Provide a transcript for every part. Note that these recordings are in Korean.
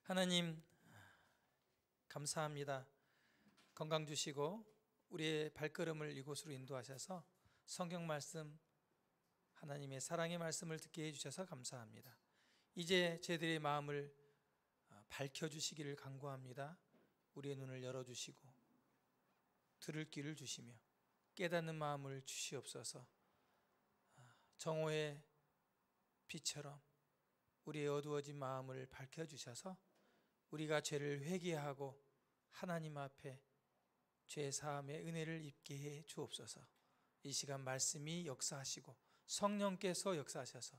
하나님 감사합니다. 건강 주시고 우리의 발걸음을 이곳으로 인도하셔서 성경 말씀, 하나님의 사랑의 말씀을 듣게 해주셔서 감사합니다. 이제 저희들의 마음을 밝혀주시기를 간구합니다. 우리의 눈을 열어주시고 들을 귀를 주시며 깨닫는 마음을 주시옵소서. 정오의 빛처럼 우리의 어두워진 마음을 밝혀주셔서 우리가 죄를 회개하고 하나님 앞에 죄 사함의 은혜를 입게 해 주옵소서. 이 시간 말씀이 역사하시고 성령께서 역사하셔서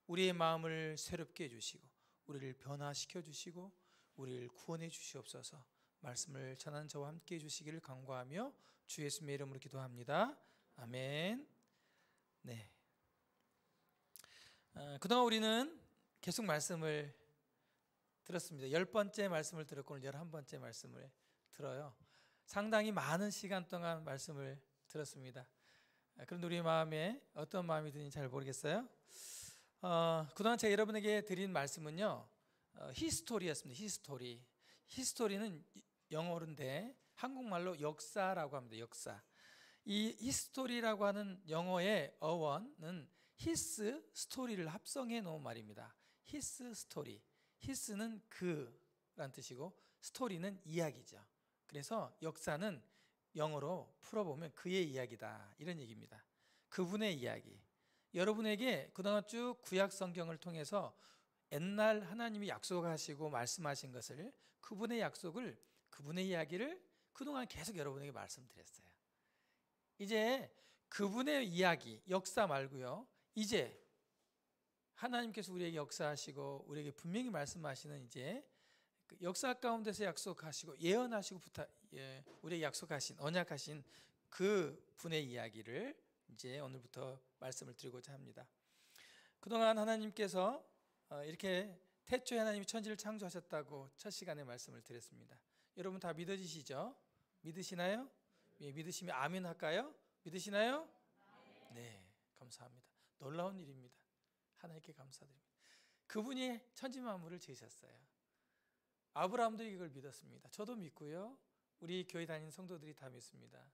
우리의 마음을 새롭게 해주시고 우리를 변화시켜 주시고 우리를 구원해 주시옵소서. 말씀을 전하는 저와 함께 해주시기를 간구하며 주 예수님의 이름으로 기도합니다. 아멘. 네. 그동안 우리는 계속 말씀을 들었습니다. 10번째 말씀을 들었고 오늘 11번째 말씀을 들어요. 상당히 많은 시간 동안 말씀을 들었습니다. 그런데 우리 마음에 어떤 마음이 드는지 잘 모르겠어요. 그동안 제가 여러분에게 드린 말씀은요, 히스토리였습니다. 히스토리는 영어인데 한국말로 역사라고 합니다. 역사. 이 히스토리라고 하는 영어의 어원은 히스 스토리를 합성해 놓은 말입니다. 히스 스토리. 히스는 그란 뜻이고 스토리는 이야기죠. 그래서 역사는 영어로 풀어보면 그의 이야기다, 이런 얘기입니다. 그분의 이야기. 여러분에게 그동안 쭉 구약 성경을 통해서 옛날 하나님이 약속하시고 말씀하신 것을, 그분의 약속을, 그분의 이야기를 그동안 계속 여러분에게 말씀드렸어요. 이제 그분의 이야기, 역사 말고요, 이제 하나님께서 우리에게 역사하시고 우리에게 분명히 말씀하시는 이제 역사 가운데서 약속하시고 예언하시고 우리에게 약속하신, 언약하신 그 분의 이야기를 이제 오늘부터 말씀을 드리고자 합니다. 그동안 하나님께서 이렇게 태초에 하나님이 천지를 창조하셨다고 첫 시간에 말씀을 드렸습니다. 여러분 다 믿어지시죠? 믿으시나요? 예, 믿으시면 아멘 할까요? 믿으시나요? 네, 감사합니다. 놀라운 일입니다. 하나님께 감사드립니다. 그분이 천지 만물을 지으셨어요. 아브라함도 이걸 믿었습니다. 저도 믿고요, 우리 교회 다니는 성도들이 다 믿습니다.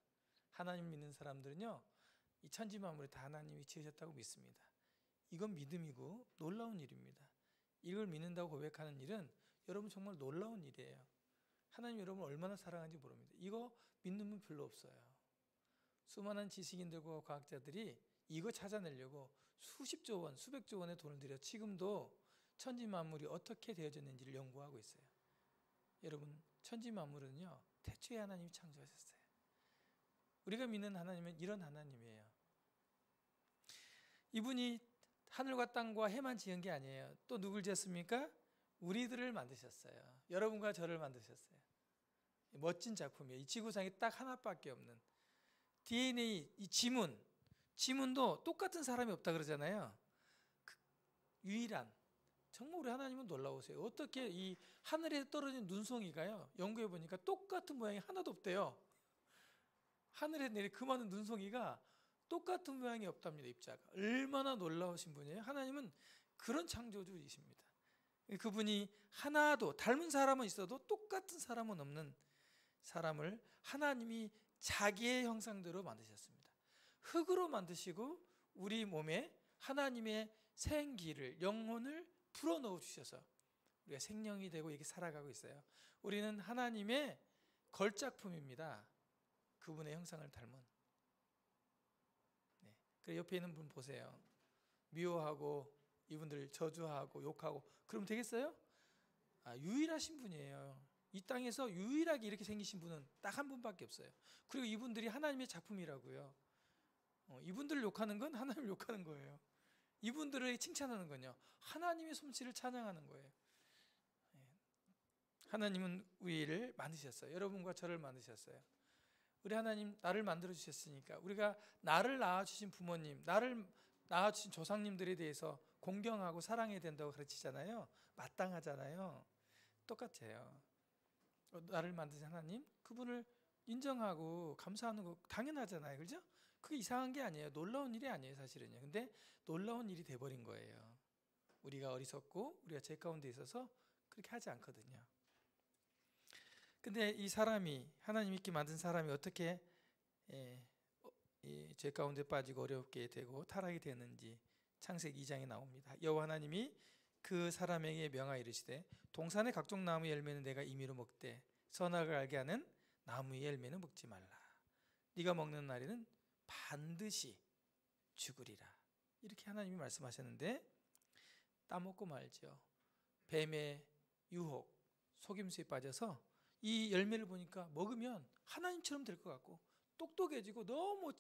하나님 믿는 사람들은요, 이 천지 만물을 다 하나님이 지으셨다고 믿습니다. 이건 믿음이고 놀라운 일입니다. 이걸 믿는다고 고백하는 일은 여러분 정말 놀라운 일이에요. 하나님 여러분 얼마나 사랑하는지 모릅니다. 이거 믿는 분 별로 없어요. 수많은 지식인들과 과학자들이 이거 찾아내려고 수십조 원, 수백조 원의 돈을 들여 지금도 천지 만물이 어떻게 되어졌는지를 연구하고 있어요. 여러분, 천지 만물은요, 태초에 하나님이 창조하셨어요. 우리가 믿는 하나님은 이런 하나님이에요. 이분이 하늘과 땅과 해만 지은 게 아니에요. 또 누굴 지었습니까? 우리들을 만드셨어요. 여러분과 저를 만드셨어요. 멋진 작품이에요. 이 지구상에 딱 하나밖에 없는 DNA, 이 지문도 똑같은 사람이 없다 그러잖아요. 유일한, 정말 우리 하나님은 놀라우세요. 어떻게 이 하늘에 떨어진 눈송이가요, 연구해 보니까 똑같은 모양이 하나도 없대요. 하늘에 내린 그 많은 눈송이가 똑같은 모양이 없답니다. 입자가. 얼마나 놀라우신 분이에요. 하나님은 그런 창조주이십니다. 그분이 하나도, 닮은 사람은 있어도 똑같은 사람은 없는 사람을 하나님이 자기의 형상대로 만드셨습니다. 흙으로 만드시고 우리 몸에 하나님의 생기를, 영혼을 불어넣어 주셔서 우리가 생명이 되고 이렇게 살아가고 있어요. 우리는 하나님의 걸작품입니다. 그분의 형상을 닮은. 네. 그래 옆에 있는 분 보세요. 미워하고 이분들 저주하고 욕하고 그러면 되겠어요? 유일하신 분이에요. 이 땅에서 유일하게 이렇게 생기신 분은 딱 한 분밖에 없어요. 그리고 이분들이 하나님의 작품이라고요. 이분들을 욕하는 건 하나님을 욕하는 거예요. 이분들을 칭찬하는 건요, 하나님의 솜씨를 찬양하는 거예요. 하나님은 우리를 만드셨어요. 여러분과 저를 만드셨어요. 우리 하나님 나를 만들어 주셨으니까 우리가 나를 낳아주신 부모님, 나를 낳아주신 조상님들에 대해서 공경하고 사랑해야 된다고 가르치잖아요. 마땅하잖아요. 똑같아요. 나를 만드신 하나님, 그분을 인정하고 감사하는 거 당연하잖아요. 그렇죠? 그게 이상한 게 아니에요. 놀라운 일이 아니에요, 사실은요. 근데 놀라운 일이 돼버린 거예요. 우리가 어리석고 우리가 죄 가운데 있어서 그렇게 하지 않거든요. 근데 이 사람이, 하나님 믿게 만든 사람이 어떻게 이 죄 가운데 빠지고 어렵게 되고 타락이 되는지 창세기 2장에 나옵니다. 여호와 하나님이 그 사람에게 명하여 이르시되 동산의 각종 나무의 열매는 내가 임의로 먹되 선악을 알게 하는 나무의 열매는 먹지 말라. 네가 먹는 날에는 반드시 죽으리라. 이렇게 하나님이 말씀하셨는데 따먹고 말죠. 뱀의 유혹, 속임수에 빠져서 이 열매를 보니까 먹으면 하나님처럼 될 것 같고 똑똑해지고 너무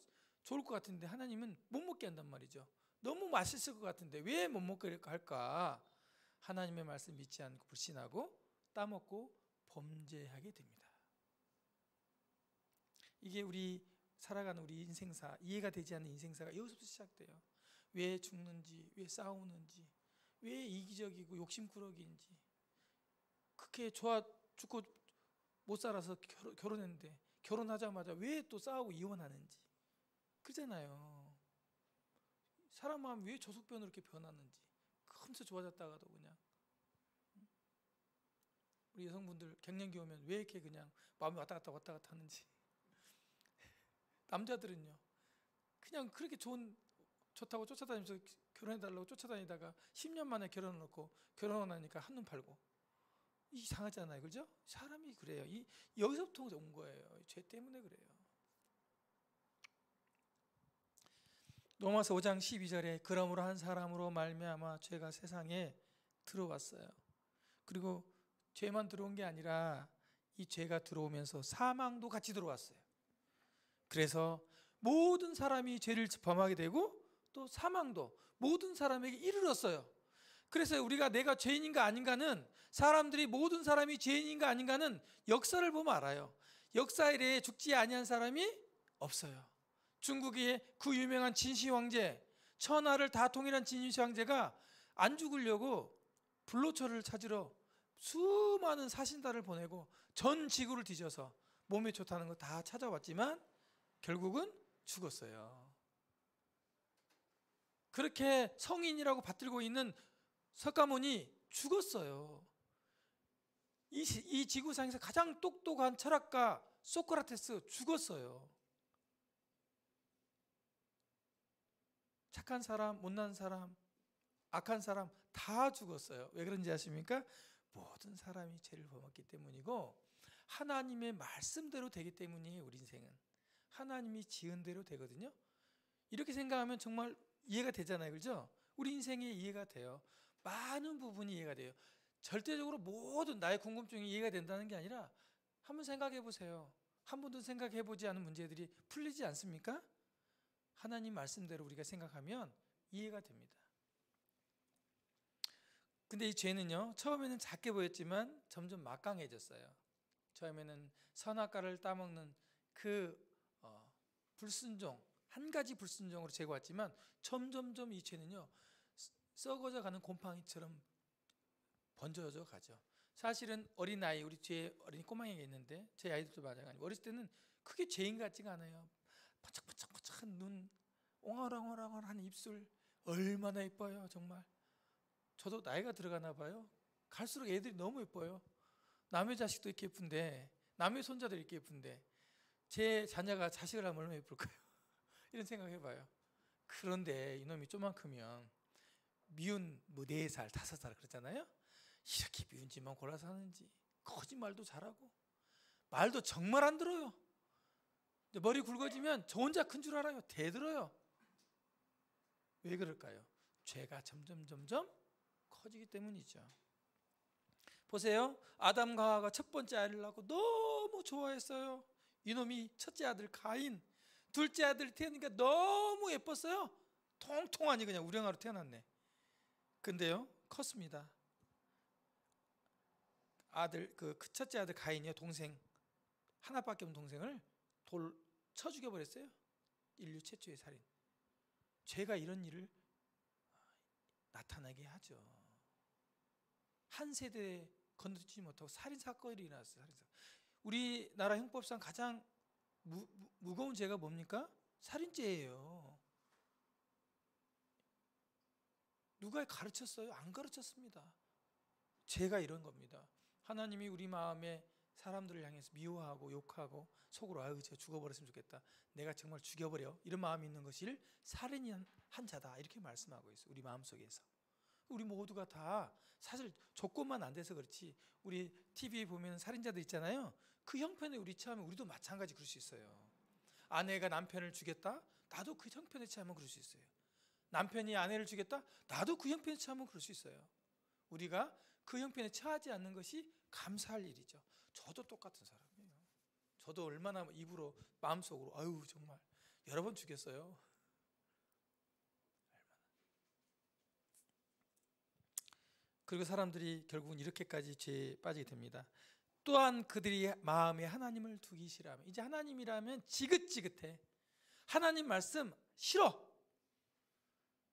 좋을 것 같은데 하나님은 못 먹게 한단 말이죠. 너무 맛있을 것 같은데 왜 못 먹게 할까? 하나님의 말씀 믿지 않고 불신하고 따먹고 범죄하게 됩니다. 이게 우리 살아가는 우리 인생사, 이해가 되지 않는 인생사가 여기서부터 시작돼요. 왜 죽는지, 왜 싸우는지, 왜 이기적이고 욕심꾸러기인지, 그렇게 좋아 죽고 못 살아서 결혼했는데 결혼하자마자 왜 또 싸우고 이혼하는지, 그러잖아요. 사람 마음 왜 조석변으로 이렇게 변하는지, 금세 좋아졌다가도 그냥. 우리 여성분들 갱년기 오면 왜 이렇게 그냥 마음이 왔다 갔다 하는지. 남자들은요, 그냥 그렇게 좋다고 쫓아다니면서 결혼해달라고 쫓아다니다가 10년 만에 결혼을 놓고 결혼을 하니까 한눈 팔고. 이상하잖아요, 그죠? 사람이 그래요. 여기서부터 온 거예요. 죄 때문에 그래요. 로마서 5장 12절에 그러므로 한 사람으로 말미암아 죄가 세상에 들어왔어요. 그리고 죄만 들어온 게 아니라 이 죄가 들어오면서 사망도 같이 들어왔어요. 그래서 모든 사람이 죄를 범하게 되고 또 사망도 모든 사람에게 이르렀어요. 그래서 우리가 내가 죄인인가 아닌가는, 사람들이 모든 사람이 죄인인가 아닌가는 역사를 보면 알아요. 역사 이래에 죽지 아니한 사람이 없어요. 중국의 그 유명한 진시 황제, 천하를 다 통일한 진시 황제가 안 죽으려고 불로초를 찾으러 수많은 사신단을 보내고 전 지구를 뒤져서 몸에 좋다는 거 다 찾아왔지만 결국은 죽었어요. 그렇게 성인이라고 받들고 있는 석가모니 죽었어요. 이 지구상에서 가장 똑똑한 철학가 소크라테스 죽었어요. 착한 사람, 못난 사람, 악한 사람 다 죽었어요. 왜 그런지 아십니까? 모든 사람이 죄를 범했기 때문이고 하나님의 말씀대로 되기 때문이에요. 우리 인생은 하나님이 지은 대로 되거든요. 이렇게 생각하면 정말 이해가 되잖아요, 그렇죠? 우리 인생이 이해가 돼요. 많은 부분이 이해가 돼요. 절대적으로 모든 나의 궁금증이 이해가 된다는 게 아니라 한번 생각해 보세요. 한 번도 생각해 보지 않은 문제들이 풀리지 않습니까? 하나님 말씀대로 우리가 생각하면 이해가 됩니다. 근데 이 죄는요, 처음에는 작게 보였지만 점점 막강해졌어요. 처음에는 선악과를 따먹는 그 불순종, 한 가지 불순종으로 죄가 점점점 이 죄는요 썩어져 가는 곰팡이처럼 번져져 가죠. 사실은 어린아이, 우리 뒤에 어린 꼬맹이가 있는데 제 아이들도 마찬가지고 어렸을 때는 크게 죄인 같지가 않아요. 번쩍번쩍번쩍한 눈, 옹알옹알옹알한 입술, 얼마나 예뻐요 정말. 저도 나이가 들어가나 봐요. 갈수록 애들이 너무 예뻐요. 남의 자식도 이렇게 예쁜데, 남의 손자도 이렇게 예쁜데 제 자녀가 자식을 하면 얼마나 예쁠까요? 이런 생각 해봐요. 그런데 이놈이 좀만 크면 미운 4살, 5살 그러잖아요. 이렇게 미운 짓만 골라서 하는지 거짓말도 잘하고 말도 정말 안 들어요. 머리 굵어지면 저 혼자 큰 줄 알아요. 대들어요. 왜 그럴까요? 죄가 점점 커지기 때문이죠. 보세요. 아담과 하와가 첫 번째 아이를 낳고 너무 좋아했어요. 이놈이 첫째 아들 가인, 둘째 아들 태어나니까 너무 예뻤어요. 통통하니 그냥 우량아로 태어났네. 근데요, 컸습니다. 아들, 그 첫째 아들 가인이요, 동생 하나밖에 없는 동생을 돌 쳐 죽여버렸어요. 인류 최초의 살인. 죄가 이런 일을 나타나게 하죠. 한 세대에 건너뛰지 못하고 살인 사건이 일어났어요. 우리나라 형법상 가장 무거운 죄가 뭡니까? 살인죄예요. 누가 가르쳤어요? 안 가르쳤습니다. 죄가 이런 겁니다. 하나님이 우리 마음에 사람들을 향해서 미워하고 욕하고 속으로 아유 저 죽어버렸으면 좋겠다, 내가 정말 죽여버려, 이런 마음이 있는 것을 살인이 한 자다, 이렇게 말씀하고 있어요. 우리 마음속에서. 우리 모두가 다 사실 조건만 안 돼서 그렇지, 우리 TV에 보면 살인자들 있잖아요. 그 형편에 우리 처하면 우리도 마찬가지 그럴 수 있어요. 아내가 남편을 죽였다? 나도 그 형편에 처하면 그럴 수 있어요. 남편이 아내를 죽였다? 나도 그 형편에 처하면 그럴 수 있어요. 우리가 그 형편에 처하지 않는 것이 감사할 일이죠. 저도 똑같은 사람이에요. 저도 얼마나 입으로 마음속으로 아유 정말 여러 번 죽였어요. 그리고 사람들이 결국은 이렇게까지 죄에 빠지게 됩니다. 또한 그들이 마음에 하나님을 두기 싫어하면, 이제 하나님이라면 지긋지긋해. 하나님 말씀 싫어.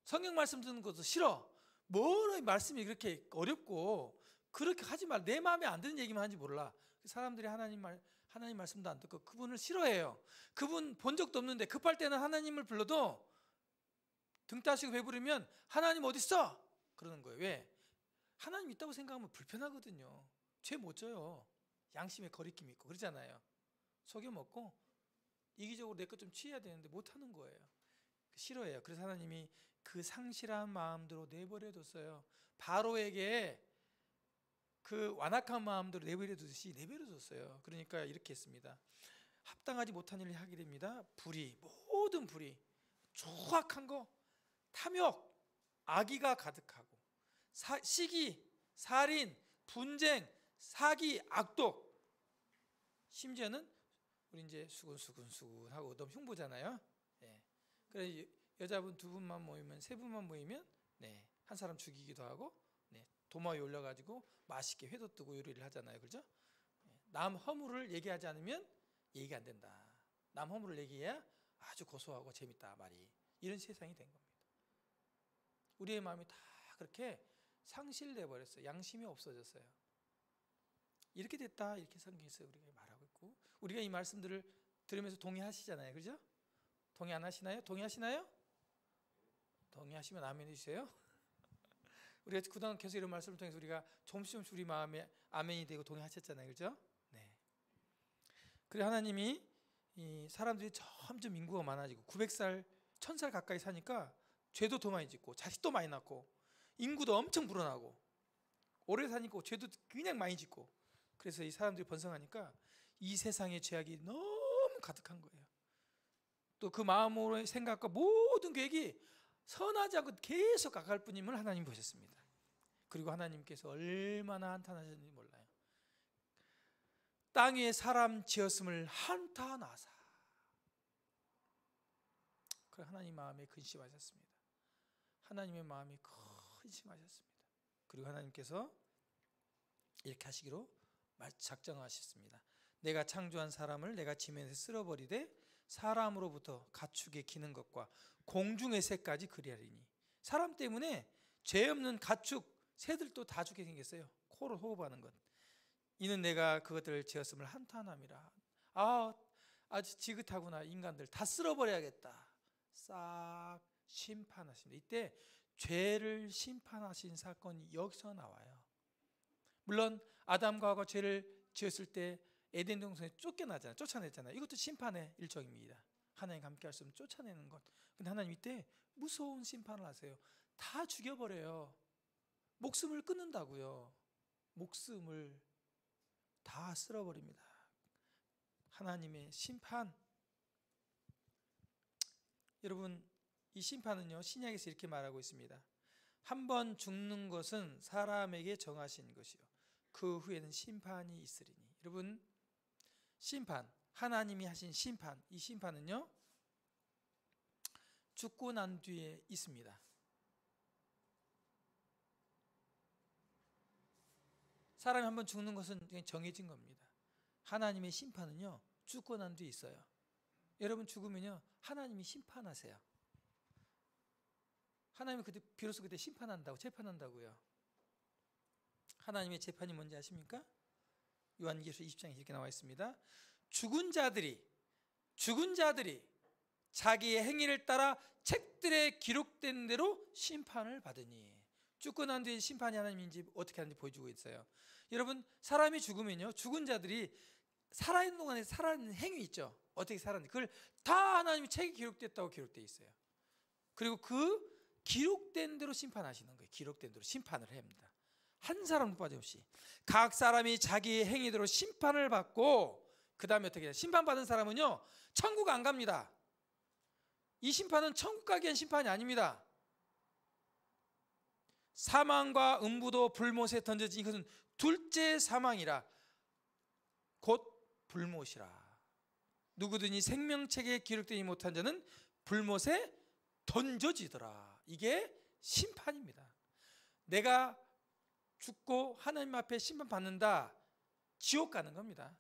성경 말씀 듣는 것도 싫어. 뭐로 말씀이 그렇게 어렵고 그렇게 하지 말. 내 마음에 안 드는 얘기만 하는지 몰라. 사람들이 하나님 말씀도 안 듣고 그분을 싫어해요. 그분 본 적도 없는데 급할 때는 하나님을 불러도 등 따시고 배부르면 하나님 어디 있어? 그러는 거예요. 왜? 하나님 있다고 생각하면 불편하거든요. 죄 못 져요. 양심에 거리낌이 있고 그러잖아요. 속여 먹고 이기적으로 내 것 좀 취해야 되는데 못 하는 거예요. 싫어해요. 그래서 하나님이 그 상실한 마음대로 내버려 뒀어요. 바로에게 그 완악한 마음대로 내버려 두듯이 내버려 뒀어요. 그러니까 이렇게 했습니다. 합당하지 못한 일을 하게 됩니다. 불의, 모든 불의, 조악한 거, 탐욕, 악의가 가득하고 시기, 살인, 분쟁, 사기, 악독, 심지어는 우리 이제 수근수근하고 너무 흉보잖아요. 네. 그래서 여자분 2분만 모이면 3분만 모이면 네, 한 사람 죽이기도 하고 네, 도마 위에 올려가지고 맛있게 회도 뜨고 요리를 하잖아요, 그렇죠? 네. 남 허물을 얘기하지 않으면 얘기가 안 된다. 남 허물을 얘기해야 아주 고소하고 재밌다 말이. 이런 세상이 된 겁니다. 우리의 마음이 다 그렇게 상실돼 버렸어요. 양심이 없어졌어요. 이렇게 됐다, 이렇게 성경에서 우리가 말하고 있고, 우리가 이 말씀들을 들으면서 동의하시잖아요, 그죠? 동의 안 하시나요? 동의하시나요? 동의하시면 아멘 해주세요. 우리가 그동안 계속 이런 말씀을 통해서 우리가 조금씩 우리 마음에 아멘이 되고 동의하셨잖아요, 그죠? 네. 그래 하나님이 이 사람들이 점점 인구가 많아지고 900살, 1000살 가까이 사니까 죄도 더 많이 짓고 자식도 많이 낳고 인구도 엄청 불어나고 오래 사니까 죄도 그냥 많이 짓고, 그래서 이 사람들이 번성하니까 이 세상의 죄악이 너무 가득한 거예요. 또 그 마음으로의 생각과 모든 계획이 선하지 않고 계속 가갈 뿐임을 하나님 보셨습니다. 그리고 하나님께서 얼마나 한탄하셨는지 몰라요. 땅 위에 사람 지었음을 한탄하사. 그 하나님 마음에 근심하셨습니다. 하나님의 마음이 근심하셨습니다. 그리고 하나님께서 이렇게 하시기로 작정하셨습니다. 내가 창조한 사람을 내가 지면에서 쓸어버리되 사람으로부터 가축의 기는 것과 공중의 새까지 그리하리니. 사람 때문에 죄 없는 가축 새들도 다 죽게 생겼어요. 코로 호흡하는 것. 이는 내가 그것들을 지었음을 한탄함이라. 아주 지긋하구나. 인간들 다 쓸어버려야겠다. 싹 심판하십니다. 이때 죄를 심판하신 사건이 여기서 나와요. 물론 아담과 하와가 죄를 지었을 때 에덴 동산에 쫓겨나잖아요. 쫓아냈잖아요. 이것도 심판의 일종입니다. 하나님과 함께 할 수 없는 쫓아내는 것. 근데 하나님 이때 무서운 심판을 하세요. 다 죽여버려요. 목숨을 끊는다고요. 목숨을 다 쓸어버립니다. 하나님의 심판. 여러분, 이 심판은요, 신약에서 이렇게 말하고 있습니다. 한 번 죽는 것은 사람에게 정하신 것이요, 그 후에는 심판이 있으리니. 여러분, 심판, 하나님이 하신 심판, 이 심판은요 죽고 난 뒤에 있습니다. 사람이 한 번 죽는 것은 그냥 정해진 겁니다. 하나님의 심판은요 죽고 난 뒤에 있어요. 여러분 죽으면요 하나님이 심판하세요. 하나님이 그때 비로소 그때 심판한다고, 재판한다고요. 하나님의 재판이 뭔지 아십니까? 요한계시록 20장에 이렇게 나와 있습니다. 죽은 자들이 자기의 행위를 따라 책들에 기록된 대로 심판을 받으니. 죽고 난 뒤에 심판이 하나님인지 어떻게 하는지 보여주고 있어요. 여러분, 사람이 죽으면요, 죽은 자들이 살아있는 동안에 살아있는 행위 있죠. 어떻게 살았는지 그걸 다 하나님이 책에 기록됐다고 기록되어 있어요. 그리고 그 기록된 대로 심판하시는 거예요. 기록된 대로 심판을 합니다. 한 사람도 빠짐없이 각 사람이 자기의 행위대로 심판을 받고, 그 다음에 어떻게 해요? 심판받은 사람은요, 천국 안 갑니다. 이 심판은 천국 가기 위한 심판이 아닙니다. 사망과 음부도 불못에 던져진 이것은 둘째 사망이라 곧 불못이라. 누구든지 생명책에 기록되지 못한 자는 불못에 던져지더라. 이게 심판입니다. 내가 죽고 하나님 앞에 심판받는다, 지옥 가는 겁니다.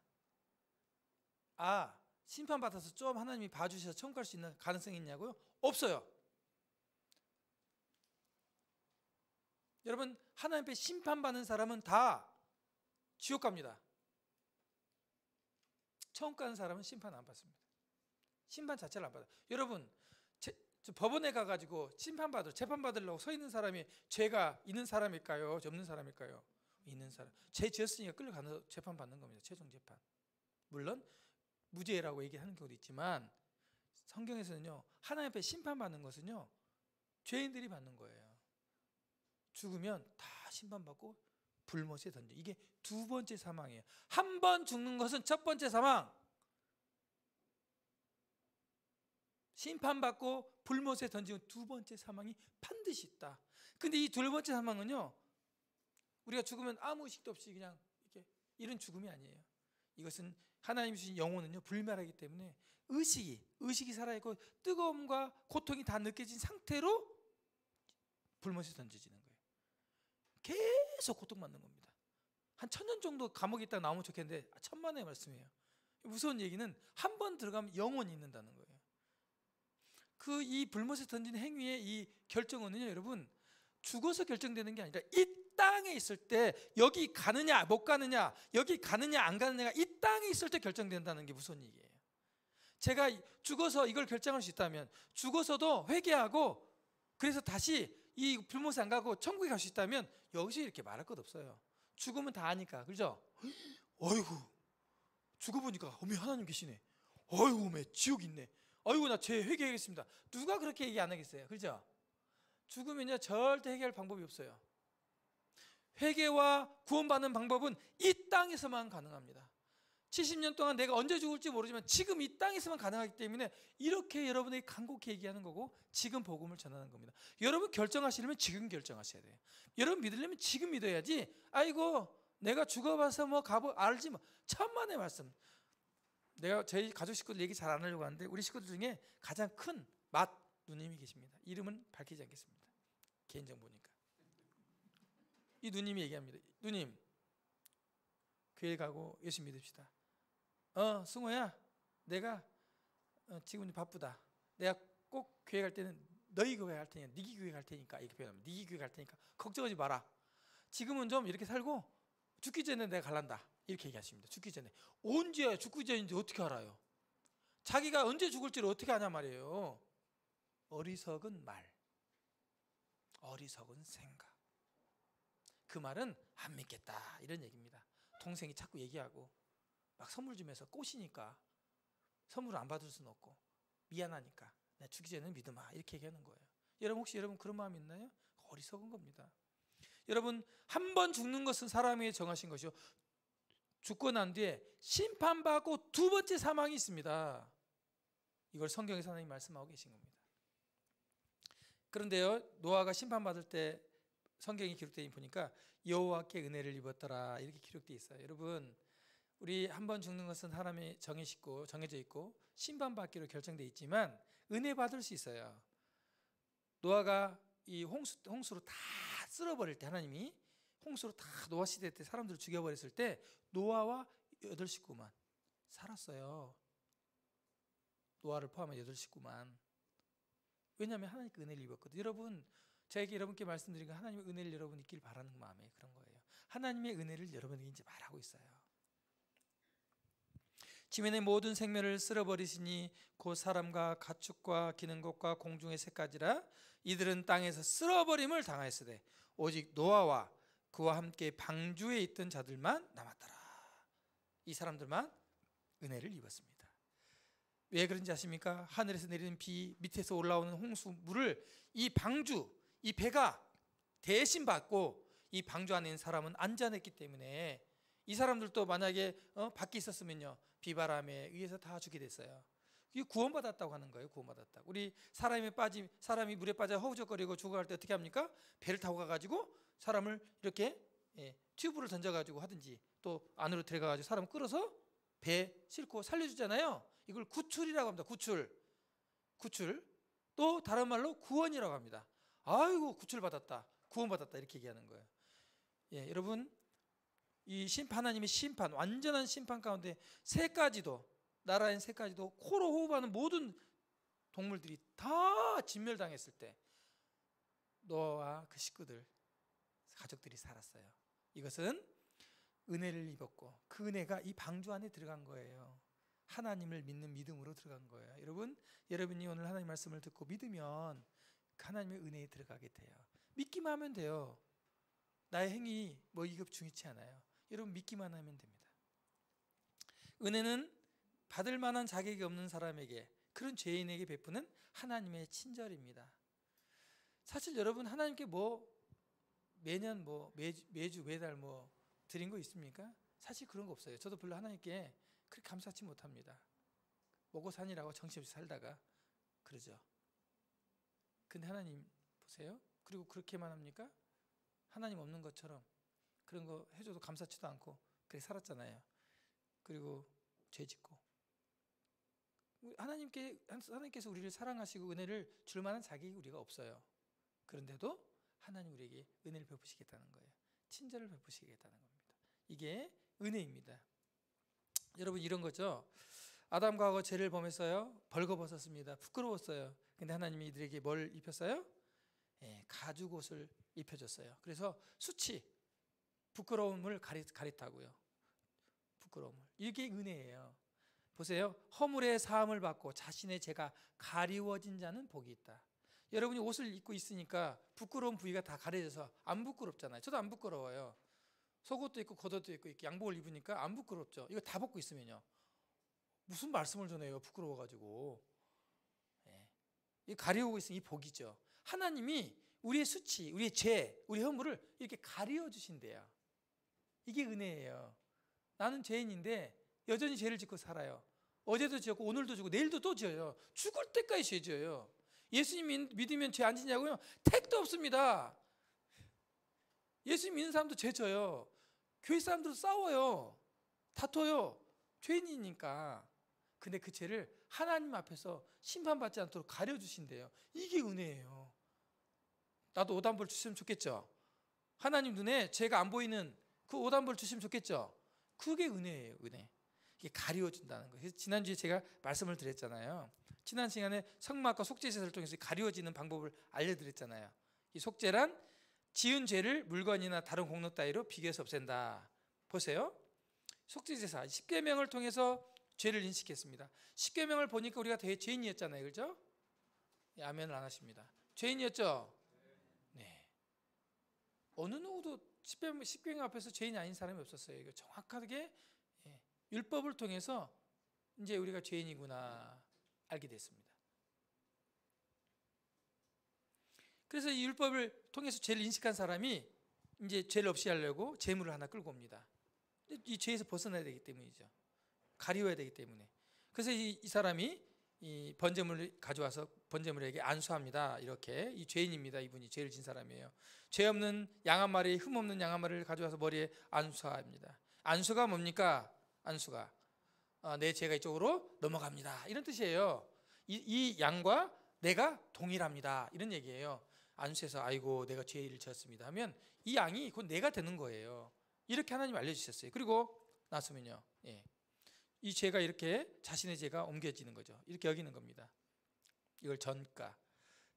아, 심판받아서 좀 하나님이 봐주셔서 천국 갈 수 있는 가능성이 있냐고요? 없어요. 여러분, 하나님 앞에 심판받는 사람은 다 지옥 갑니다. 천국 가는 사람은 심판 안 받습니다. 심판 자체를 안 받아요. 여러분, 법원에 가가지고 재판받으려고 서 있는 사람이 죄가 있는 사람일까요? 없는 사람일까요? 있는 사람. 죄 지었으니까 끌려가서 재판받는 겁니다. 최종 재판. 물론 무죄라고 얘기하는 경우도 있지만, 성경에서는요, 하나님 앞에 심판받는 것은요, 죄인들이 받는 거예요. 죽으면 다 심판받고 불못에 던져. 이게 두 번째 사망이에요. 한 번 죽는 것은 첫 번째 사망, 심판받고 불못에 던지는 두 번째 사망이 반드시 있다. 근데 이 두 번째 사망은요, 우리가 죽으면 아무 의식도 없이 그냥 이렇게 이런 죽음이 아니에요. 이것은 하나님 주신 영혼은요, 불멸하기 때문에 의식이 살아있고 뜨거움과 고통이 다 느껴진 상태로 불못에 던져지는 거예요. 계속 고통받는 겁니다. 한 1000년 정도 감옥에 있다가 나오면 좋겠는데 1000만의 말씀이에요. 무서운 얘기는 한 번 들어가면 영원히 있는다는 거예요. 이 불못에 던지는 행위의 이 결정은요, 여러분, 죽어서 결정되는 게 아니라 이 땅에 있을 때, 여기 가느냐 못 가느냐, 여기 가느냐 안 가느냐가 이 땅에 있을 때 결정된다는 게 무서운 얘기예요. 제가 죽어서 이걸 결정할 수 있다면, 죽어서도 회개하고 그래서 다시 이 불못에 안 가고 천국에 갈 수 있다면 여기서 이렇게 말할 것 없어요. 죽으면 다 아니까, 그죠? 어이구, 죽어보니까 어머 하나님 계시네. 어이구, 어머 지옥 있네. 어이구, 나 죄 회개하겠습니다. 누가 그렇게 얘기 안 하겠어요, 그죠? 죽으면요, 절대 회개할 방법이 없어요. 회개와 구원받는 방법은 이 땅에서만 가능합니다. 70년 동안 내가 언제 죽을지 모르지만 지금 이 땅에서만 가능하기 때문에 이렇게 여러분에게 간곡히 얘기하는 거고, 지금 복음을 전하는 겁니다. 여러분 결정하시려면 지금 결정하셔야 돼요. 여러분 믿으려면 지금 믿어야지, 아이고 내가 죽어봐서 뭐 알지 뭐, 천만의 말씀. 내가 저희 가족 식구들 얘기 잘 안 하려고 하는데, 우리 식구들 중에 가장 큰 누님이 계십니다. 이름은 밝히지 않겠습니다. 개인정보니까. 이 누님이 얘기합니다. 누님, 교회 가고 예수 믿읍시다. 승호야, 내가 지금 바쁘다. 내가 꼭 교회 갈 때는 너희 교회 갈 테니까, 니기 교회 갈 테니까, 이렇게 표현합니다. 니기 교회 갈 테니까 걱정하지 마라. 지금은 좀 이렇게 살고 죽기 전에 내가 갈란다, 이렇게 얘기하십니다. 죽기 전에. 언제 죽기 전인지 어떻게 알아요? 자기가 언제 죽을지를 어떻게 아냐 말이에요. 어리석은 말, 어리석은 생각. 그 말은 안 믿겠다, 이런 얘기입니다. 동생이 자꾸 얘기하고 막 선물 주면서 꼬시니까 선물을 안 받을 수는 없고 미안하니까 내 죽기 전에는 믿으마, 이렇게 얘기하는 거예요. 여러분 혹시 여러분 그런 마음 있나요? 어리석은 겁니다. 여러분, 한 번 죽는 것은 사람이 정하신 것이요, 죽고 난 뒤에 심판받고 두 번째 사망이 있습니다. 이걸 성경에서 하나님 말씀하고 계신 겁니다. 그런데요, 노아가 심판받을 때 성경이 기록되어 보니까 여호와께 은혜를 입었더라, 이렇게 기록되어 있어요. 여러분, 우리 한 번 죽는 것은 사람이 정해져 있고 심판받기로 결정되어 있지만 은혜 받을 수 있어요. 노아가 이 홍수로 다 쓸어버릴 때, 하나님이 홍수로 다 노아 시대 때 사람들을 죽여버렸을 때 노아와 8식구만 살았어요. 노아를 포함한 8식구만. 왜냐하면 하나님께 은혜를 입었거든요. 여러분, 제가 여러분께 말씀드린 건 하나님의 은혜를 여러분 있길 바라는 마음에 그런 거예요. 하나님의 은혜를 여러분에게 이제 말하고 있어요. 지면의 모든 생명을 쓸어버리시니 곧 사람과 가축과 기는 것과 공중의 새까지라. 이들은 땅에서 쓸어버림을 당하였으되 오직 노아와 그와 함께 방주에 있던 자들만 남았더라. 이 사람들만 은혜를 입었습니다. 왜 그런지 아십니까? 하늘에서 내리는 비, 밑에서 올라오는 홍수 물을 이 방주, 이 배가 대신 받고 이 방주 안에 있는 사람은 안전했기 때문에 이 사람들도 만약에 밖에 있었으면요, 비바람에 의해서 다 죽게 됐어요. 이게 구원받았다고 하는 거예요. 구원받았다고. 우리 사람이 물에 빠져 허우적거리고 죽어갈 때 어떻게 합니까? 배를 타고 가가지고 사람을 이렇게 튜브를 던져가지고 하든지 또 안으로 들어가가지고 사람을 끌어서 배 싣고 살려주잖아요. 이걸 구출이라고 합니다. 구출. 또 다른 말로 구원이라고 합니다. 아이고, 구출받았다, 구원받았다, 이렇게 얘기하는 거예요. 여러분, 이 하나님의 심판, 완전한 심판 가운데 나라인 새 가지도 코로 호흡하는 모든 동물들이 다 진멸당했을 때 노아와 그 식구들, 가족들이 살았어요. 이것은 은혜를 입었고 그 은혜가 이 방주 안에 들어간 거예요. 하나님을 믿는 믿음으로 들어간 거예요. 여러분이 오늘 하나님 말씀을 듣고 믿으면 하나님의 은혜에 들어가게 돼요. 믿기만 하면 돼요. 나의 행위 뭐 이급 중요치 않아요. 여러분, 믿기만 하면 됩니다. 은혜는 받을 만한 자격이 없는 사람에게, 그런 죄인에게 베푸는 하나님의 친절입니다. 사실 여러분, 하나님께 매년 매주 매달 드린 거 있습니까? 사실 그런 거 없어요. 저도 별로 하나님께 그렇게 감사치 못합니다. 먹고 사니라고 정신없이 살다가 그러죠. 근데 하나님 보세요. 그리고 그렇게만 합니까? 하나님 없는 것처럼 그런 거 해줘도 감사치도 않고 그렇게 살았잖아요. 그리고 죄 짓고. 하나님께서 우리를 사랑하시고 은혜를 줄 만한 자격이 우리가 없어요. 그런데도 하나님 우리에게 은혜를 베푸시겠다는 거예요. 친절을 베푸시겠다는 겁니다. 이게 은혜입니다. 여러분, 이런 거죠. 아담과 하와 죄를 범했어요. 벌거벗었습니다. 부끄러웠어요. 근데 하나님이 이들에게 뭘 입혔어요? 가죽옷을 입혀줬어요. 그래서 부끄러움을 가렸다고요. 부끄러움을. 이게 은혜예요. 보세요. 허물의 사함을 받고 자신의 죄가 가리워진 자는 복이 있다. 여러분이 옷을 입고 있으니까 부끄러운 부위가 다 가려져서 안 부끄럽잖아요. 저도 안 부끄러워요. 속옷도 있고 겉옷도 있고 이렇게 양복을 입으니까 안 부끄럽죠. 이거 다 벗고 있으면요, 무슨 말씀을 전해요, 부끄러워가지고. 이 가리우고 있으니 이 복이죠. 하나님이 우리의 수치, 우리의 죄, 우리 허물을 이렇게 가리워 주신대요. 이게 은혜예요. 나는 죄인인데 여전히 죄를 짓고 살아요. 어제도 지었고 오늘도 지고 내일도 또 지어요. 죽을 때까지 죄 지어요. 예수님 믿으면 죄 안 지냐고요? 택도 없습니다. 예수님 믿는 사람도 죄 져요. 교회 사람들도 싸워요. 다퉈요. 죄인이니까. 근데 그 죄를 하나님 앞에서 심판받지 않도록 가려주신대요. 이게 은혜예요. 나도 오단벌 주시면 좋겠죠. 하나님 눈에 죄가 안 보이는 그 오단벌 주시면 좋겠죠. 그게 은혜예요. 은혜. 이게 가리워준다는 거예요. 그래서 지난주에 제가 말씀을 드렸잖아요. 지난 시간에 성막과 속죄제사를 통해서 가리워지는 방법을 알려드렸잖아요. 이 속죄란 지은 죄를 물건이나 다른 공로 따위로 비교해서 없앤다. 보세요. 속죄제사 10계명을 통해서 죄를 인식했습니다. 10계명을 보니까 우리가 되게 죄인이었잖아요. 그렇죠? 아멘을 안 하십니다. 죄인이었죠? 네. 어느 누구도 10계명 앞에서 죄인이 아닌 사람이 없었어요. 이거 정확하게 율법을 통해서 이제 우리가 죄인이구나 알게 됐습니다. 그래서 이 율법을 통해서 죄를 인식한 사람이 이제 죄를 없이 하려고 제물을 하나 끌고 옵니다. 이 죄에서 벗어나야 되기 때문이죠. 가리워야 되기 때문에. 그래서 이 사람이 이 번제물을 가져와서 번제물에게 안수합니다. 이렇게 이 죄인입니다. 이분이 죄를 진 사람이에요. 죄 없는 양 한 마리, 흠 없는 양 한 마리를 가져와서 머리에 안수합니다. 안수가 뭡니까? 안수가 내 죄가 이쪽으로 넘어갑니다. 이런 뜻이에요. 이 양과 내가 동일합니다. 이런 얘기예요. 안수해서 아이고 내가 죄를 지었습니다 하면 이 양이 곧 내가 되는 거예요. 이렇게 하나님 알려주셨어요. 그리고 나서면요, 이 죄가 이렇게 자신의 죄가 옮겨지는 거죠. 이렇게 여기는 겁니다. 이걸 전가,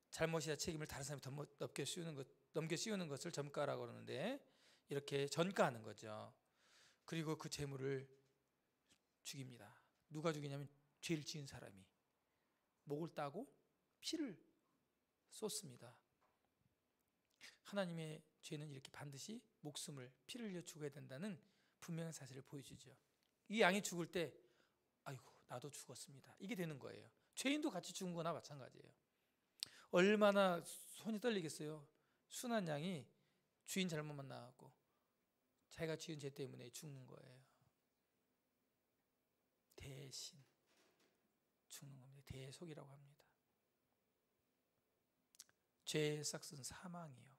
잘못이나 책임을 다른 사람이 넘겨 씌우는 것을 전가라고 그러는데 이렇게 전가하는 거죠. 그리고 그 재물을 죽입니다. 누가 죽이냐면 죄를 지은 사람이 목을 따고 피를 쏟습니다. 하나님의 죄는 이렇게 반드시 목숨을 피를 흘려 죽어야 된다는 분명한 사실을 보여주죠. 이 양이 죽을 때 아이고 나도 죽었습니다, 이게 되는 거예요. 죄인도 같이 죽은 거나 마찬가지예요. 얼마나 손이 떨리겠어요. 순한 양이 주인 잘못 만나고 자기가 지은 죄 때문에 죽는 거예요. 대신 죽는 겁니다. 대속이라고 합니다. 죄의 싹은 사망이요.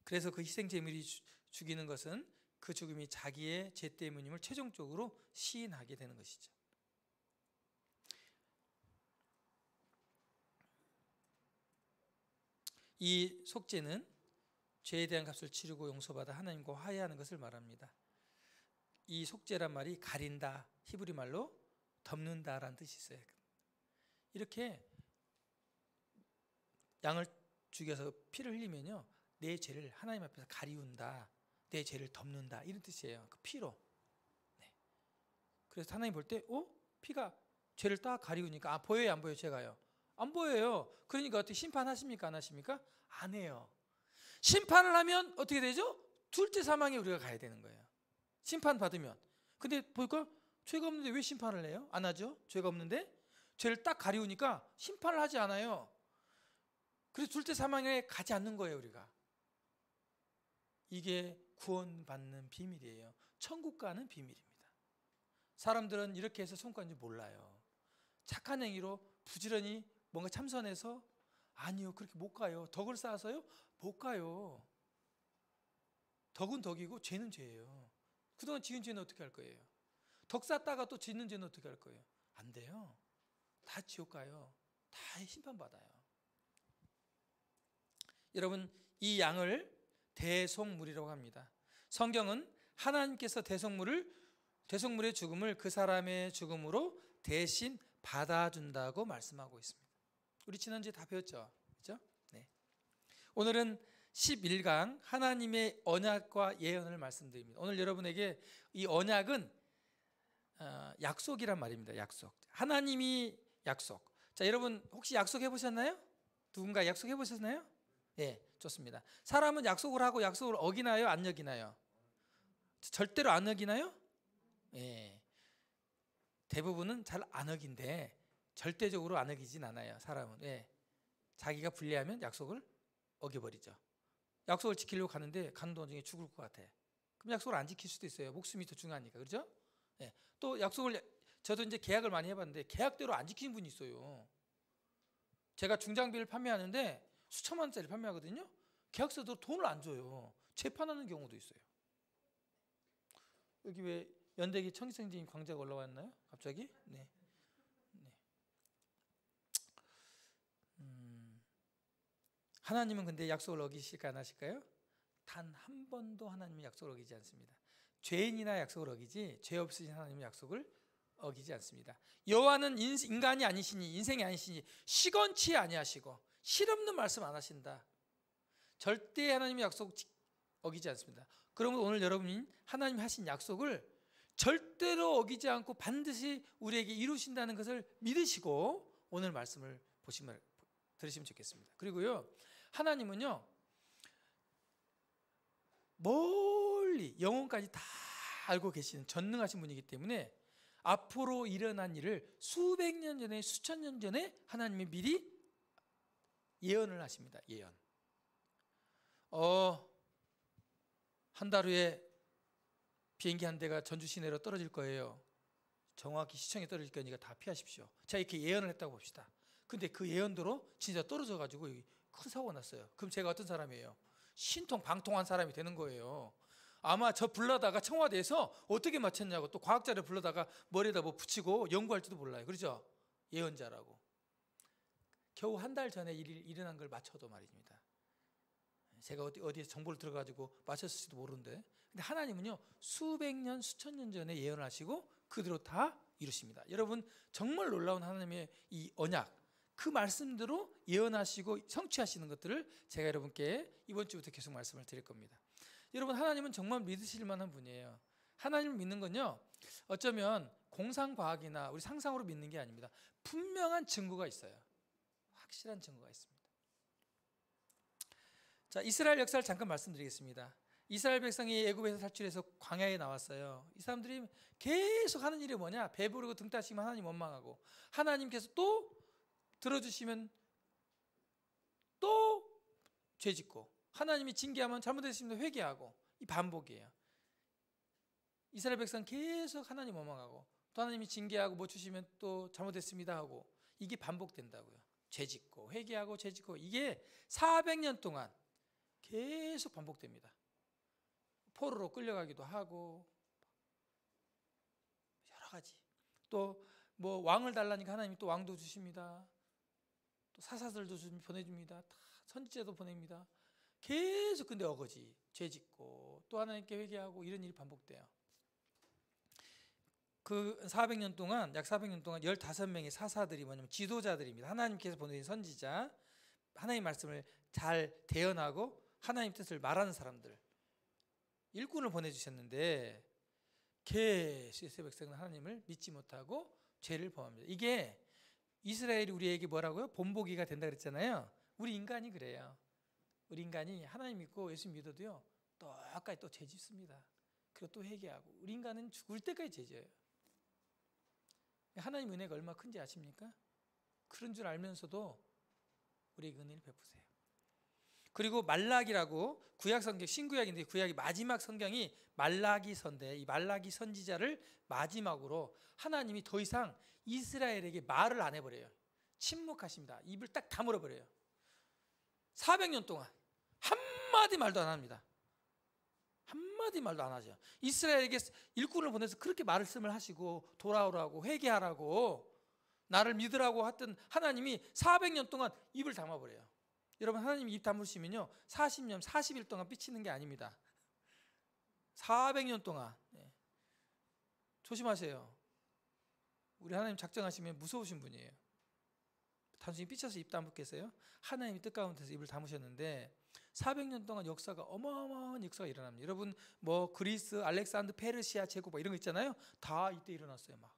그래서 그 희생제물이 죽이는 것은 그 죽음이 자기의 죄 때문임을 최종적으로 시인하게 되는 것이죠. 이 속죄는 죄에 대한 값을 치르고 용서받아 하나님과 화해하는 것을 말합니다. 이 속죄란 말이 가린다, 히브리 말로 덮는다라는 뜻이 있어요. 이렇게 양을 죽여서 피를 흘리면요, 내 죄를 하나님 앞에서 가리운다, 내 죄를 덮는다, 이런 뜻이에요. 그 피로. 네. 그래서 하나님 볼 때, 피가 죄를 딱 가리우니까 보여요, 안 보여요? 죄가요? 안 보여요. 그러니까 어떻게 심판하십니까? 안 하십니까? 안 해요. 심판을 하면 어떻게 되죠? 둘째 사망에 우리가 가야 되는 거예요. 심판 받으면. 근데 보니까 죄가 없는데 왜 심판을 해요? 안 하죠? 죄가 없는데 죄를 딱 가리우니까 심판을 하지 않아요. 그래서 둘째 사망에 가지 않는 거예요, 우리가. 이게 구원받는 비밀이에요. 천국 가는 비밀입니다. 사람들은 이렇게 해서 천국 가는 줄 몰라요. 착한 행위로 부지런히 뭔가 참선해서 아니요, 그렇게 못 가요. 덕을 쌓아서요? 못 가요. 덕은 덕이고 죄는 죄예요. 그동안 지은 죄는 어떻게 할 거예요? 덕 쌓다가 또 짓는 죄는 어떻게 할 거예요? 안 돼요. 다 지옥 가요. 다 심판받아요. 여러분, 이 양을 대속물이라고 합니다. 성경은 하나님께서 대속물의 죽음을 그 사람의 죽음으로 대신 받아준다고 말씀하고 있습니다. 우리 지난주에 다 배웠죠? 그렇죠? 네. 오늘은 11강 하나님의 언약과 예언을 말씀드립니다. 오늘 여러분에게 이 언약은 약속이란 말입니다. 약속. 하나님이 약속. 자, 여러분 혹시 약속해 보셨나요? 누군가 약속해 보셨나요? 네, 좋습니다. 사람은 약속을 하고 약속을 어기나요? 안 어기나요? 절대로 안 어기나요? 네. 대부분은 잘 안 어긴데 절대적으로 안 어기진 않아요. 사람은. 네. 자기가 불리하면 약속을 어겨버리죠. 약속을 지키려고 가는데 가는 도중에 죽을 것 같아. 그럼 약속을 안 지킬 수도 있어요. 목숨이 더 중요하니까. 그렇죠? 네. 또 약속을, 저도 이제 계약을 많이 해봤는데 계약대로 안 지키는 분이 있어요. 제가 중장비를 판매하는데 수천만 원짜리 판매하거든요. 계약서도 돈을 안 줘요. 재판하는 경우도 있어요. 여기 왜 연대기 청기생진 광자가 올라왔나요? 갑자기? 네. 하나님은 근데 약속을 어기실까 안 하실까요? 단 한 번도 하나님은 약속을 어기지 않습니다. 죄인이나 약속을 어기지 죄 없으신 하나님은 약속을 어기지 않습니다. 여호와는 인간이 아니시니, 인생이 아니시니 시건치 아니하시고 실없는 말씀 안 하신다. 절대 하나님의 약속 어기지 않습니다. 그러면 오늘 여러분이 하나님이 하신 약속을 절대로 어기지 않고 반드시 우리에게 이루신다는 것을 믿으시고 오늘 말씀을 들으시면 좋겠습니다. 그리고요, 하나님은요 멀리 영혼까지 다 알고 계시는 전능하신 분이기 때문에 앞으로 일어난 일을 수백 년 전에, 수천 년 전에 하나님이 미리 예언을 하십니다. 예언. 한 달 후에 비행기 한 대가 전주 시내로 떨어질 거예요. 정확히 시청에 떨어질 거니까 다 피하십시오. 자, 이렇게 예언을 했다고 봅시다. 근데 그 예언대로 진짜 떨어져가지고 큰 사고가 났어요. 그럼 제가 어떤 사람이에요? 신통방통한 사람이 되는 거예요. 아마 저 불러다가 청와대에서 어떻게 맞췄냐고 또 과학자를 불러다가 머리에다 뭐 붙이고 연구할지도 몰라요. 그렇죠? 예언자라고. 겨우 한 달 전에 일어난 걸 맞춰도 말입니다. 제가 어디에 정보를 들어가지고 맞췄을지도 모르는데, 근데 하나님은요 수백 년, 수천 년 전에 예언을 하시고 그대로 다 이루십니다. 여러분, 정말 놀라운 하나님의 이 언약, 그 말씀대로 예언하시고 성취하시는 것들을 제가 여러분께 이번 주부터 계속 말씀을 드릴 겁니다. 여러분, 하나님은 정말 믿으실 만한 분이에요. 하나님을 믿는 건요 어쩌면 공상과학이나 우리 상상으로 믿는 게 아닙니다. 분명한 증거가 있어요. 확실한 증거가 있습니다. 자, 이스라엘 역사를 잠깐 말씀드리겠습니다. 이스라엘 백성이 애굽에서 탈출해서 광야에 나왔어요. 이 사람들이 계속 하는 일이 뭐냐? 배부르고 등 따시면 하나님 원망하고, 하나님께서 또 들어주시면 또 죄짓고, 하나님이 징계하면 잘못했습니다 회개하고, 이 반복이에요. 이스라엘 백성 계속 하나님 원망하고, 또 하나님이 징계하고 뭐 주시면 또 잘못했습니다 하고, 이게 반복된다고요. 죄짓고 회개하고 죄짓고, 이게 400년 동안 계속 반복됩니다. 포로로 끌려가기도 하고 여러 가지, 또 뭐 왕을 달라니까 하나님이 또 왕도 주십니다. 또 사사들도 보내줍니다. 다 선지자도 보냅니다. 계속 근데 어거지 죄짓고 또 하나님께 회개하고, 이런 일이 반복돼요. 그 400년 동안, 약 400년 동안 15명의 사사들이 뭐냐면 지도자들입니다. 하나님께서 보내신 선지자, 하나님 말씀을 잘 대언하고 하나님 뜻을 말하는 사람들, 일꾼을 보내주셨는데 계속 이스라엘 백성은 하나님을 믿지 못하고 죄를 범합니다. 이게 이스라엘이 우리에게 뭐라고요? 본보기가 된다 그랬잖아요. 우리 인간이 그래요. 우리 인간이 하나님 믿고 예수 믿어도요, 똑같이 또 죄 짓습니다. 그리고 또 회개하고, 우리 인간은 죽을 때까지 죄 져요. 하나님 은혜가 얼마나 큰지 아십니까? 그런 줄 알면서도 우리에게 은혜를 베푸세요. 그리고 말라기라고, 구약 성경, 신구약인데 구약이 마지막 성경이 말라기서인데, 이 말라기 선지자를 마지막으로 하나님이 더 이상 이스라엘에게 말을 안 해버려요. 침묵하십니다. 입을 딱 다물어버려요. 400년 동안 한마디 말도 안 합니다. 한마디 말도 안 하죠. 이스라엘에게 일꾼을 보내서 그렇게 말씀을 하시고 돌아오라고 회개하라고 나를 믿으라고 했던 하나님이 400년 동안 입을 다물어버려요. 여러분, 하나님이 입 다무시면요 40년, 40일 동안 삐치는 게 아닙니다. 400년 동안. 조심하세요. 우리 하나님 작정하시면 무서우신 분이에요. 단순히 삐쳐서 입 다물겠어요? 하나님이 뜻 가운데서 입을 다무셨는데 400년 동안 역사가, 어마어마한 역사가 일어납니다. 여러분, 뭐 그리스, 알렉산더, 페르시아 제국 이런 거 있잖아요. 다 이때 일어났어요. 막.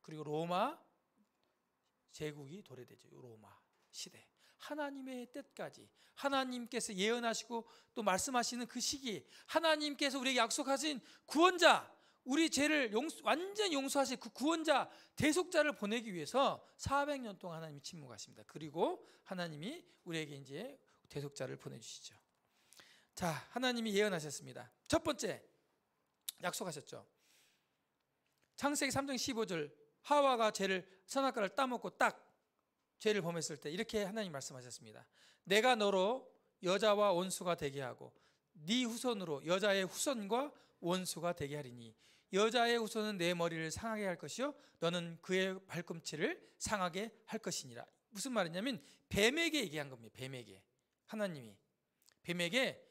그리고 로마 제국이 도래되죠. 로마 시대. 하나님의 뜻까지, 하나님께서 예언하시고 또 말씀하시는 그 시기, 하나님께서 우리에게 약속하신 구원자, 우리 죄를 완전히 용서하실 그 구원자, 대속자를 보내기 위해서 400년 동안 하나님이 침묵하십니다. 그리고 하나님이 우리에게 이제 대속자를 보내주시죠. 자, 하나님이 예언하셨습니다. 첫 번째 약속하셨죠. 창세기 3장 15절, 하와가 선악과를 따먹고 딱 죄를 범했을 때 이렇게 하나님 말씀하셨습니다. 내가 너로 여자와 원수가 되게 하고 네 후손으로 여자의 후손과 원수가 되게 하리니 여자의 후손은 내 머리를 상하게 할 것이요 너는 그의 발꿈치를 상하게 할 것이니라. 무슨 말이냐면 뱀에게 얘기한 겁니다. 뱀에게. 하나님이 뱀에게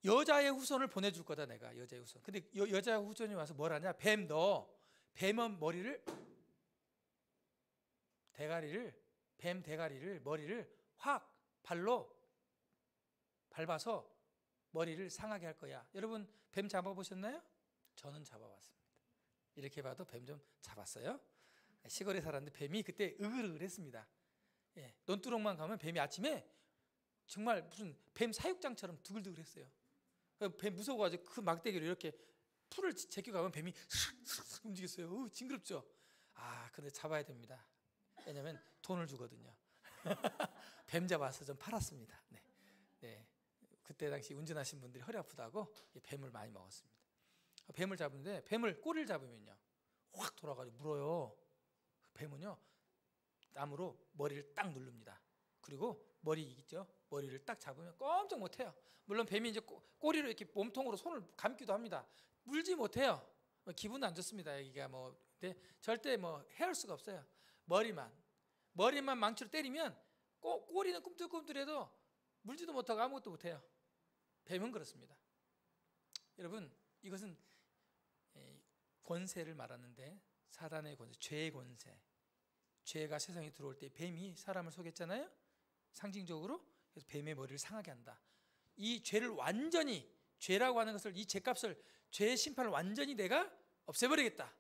여자의 후손을 보내줄 거다. 내가 여자의 후손. 근데 여자의 후손이 와서 뭘 하냐? 뱀은 머리를, 뱀 대가리를, 머리를 확 발로 밟아서 머리를 상하게 할 거야. 여러분, 뱀 잡아보셨나요? 저는 잡아봤습니다. 이렇게 봐도 뱀 좀 잡았어요. 시골에 살았는데 뱀이 그때 으글으글했습니다. 논두렁만 가면 뱀이 아침에 정말 무슨 뱀 사육장처럼 두글두글했어요. 뱀 무서워가지고 그 막대기로 이렇게 풀을 제껴가면 뱀이 슥슥 움직였어요. 징그럽죠? 근데 잡아야 됩니다. 왜냐면 돈을 주거든요. 뱀 잡아서 좀 팔았습니다. 네. 그때 당시 운전하신 분들이 허리 아프다고 뱀을 많이 먹었습니다. 뱀을 잡는데 뱀을 꼬리를 잡으면요 확 돌아가지고 물어요. 뱀은요 나무로 머리를 딱 누릅니다. 그리고 머리 있죠? 머리를 딱 잡으면 꼼짝 못해요. 물론 뱀이 이제 꼬리로 이렇게 몸통으로 손을 감기도 합니다. 물지 못해요. 기분 안 좋습니다. 여기가 근데 절대 해할 수가 없어요. 머리만 망치로 때리면 꼬리는 꿈틀꿈틀해도 물지도 못하고 아무것도 못해요. 뱀은 그렇습니다. 여러분, 이것은 권세를 말하는데 사단의 권세, 죄의 권세. 죄가 세상에 들어올 때 뱀이 사람을 속였잖아요. 상징적으로. 그래서 뱀의 머리를 상하게 한다. 이 죄를 완전히, 죄라고 하는 것을, 이 죄값을, 죄의 심판을 완전히 내가 없애버리겠다.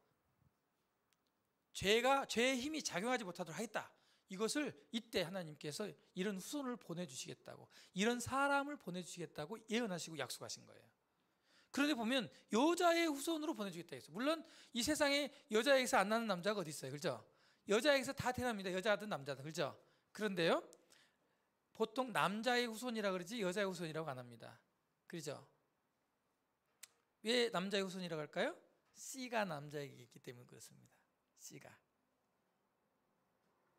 죄의 힘이 작용하지 못하도록 하겠다. 이것을 이때 하나님께서 이런 후손을 보내주시겠다고, 이런 사람을 보내주시겠다고 예언하시고 약속하신 거예요. 그런데 보면 여자의 후손으로 보내주겠다 했어요. 물론 이 세상에 여자에게서 안 나는 남자가 어디 있어요, 그렇죠? 여자에게서 다 태어납니다. 여자든 남자든, 그렇죠? 그런데요, 보통 남자의 후손이라 그러지 여자의 후손이라고 안 합니다. 그렇죠? 왜 남자의 후손이라고 할까요? 씨가 남자에게 있기 때문에 그렇습니다. 씨가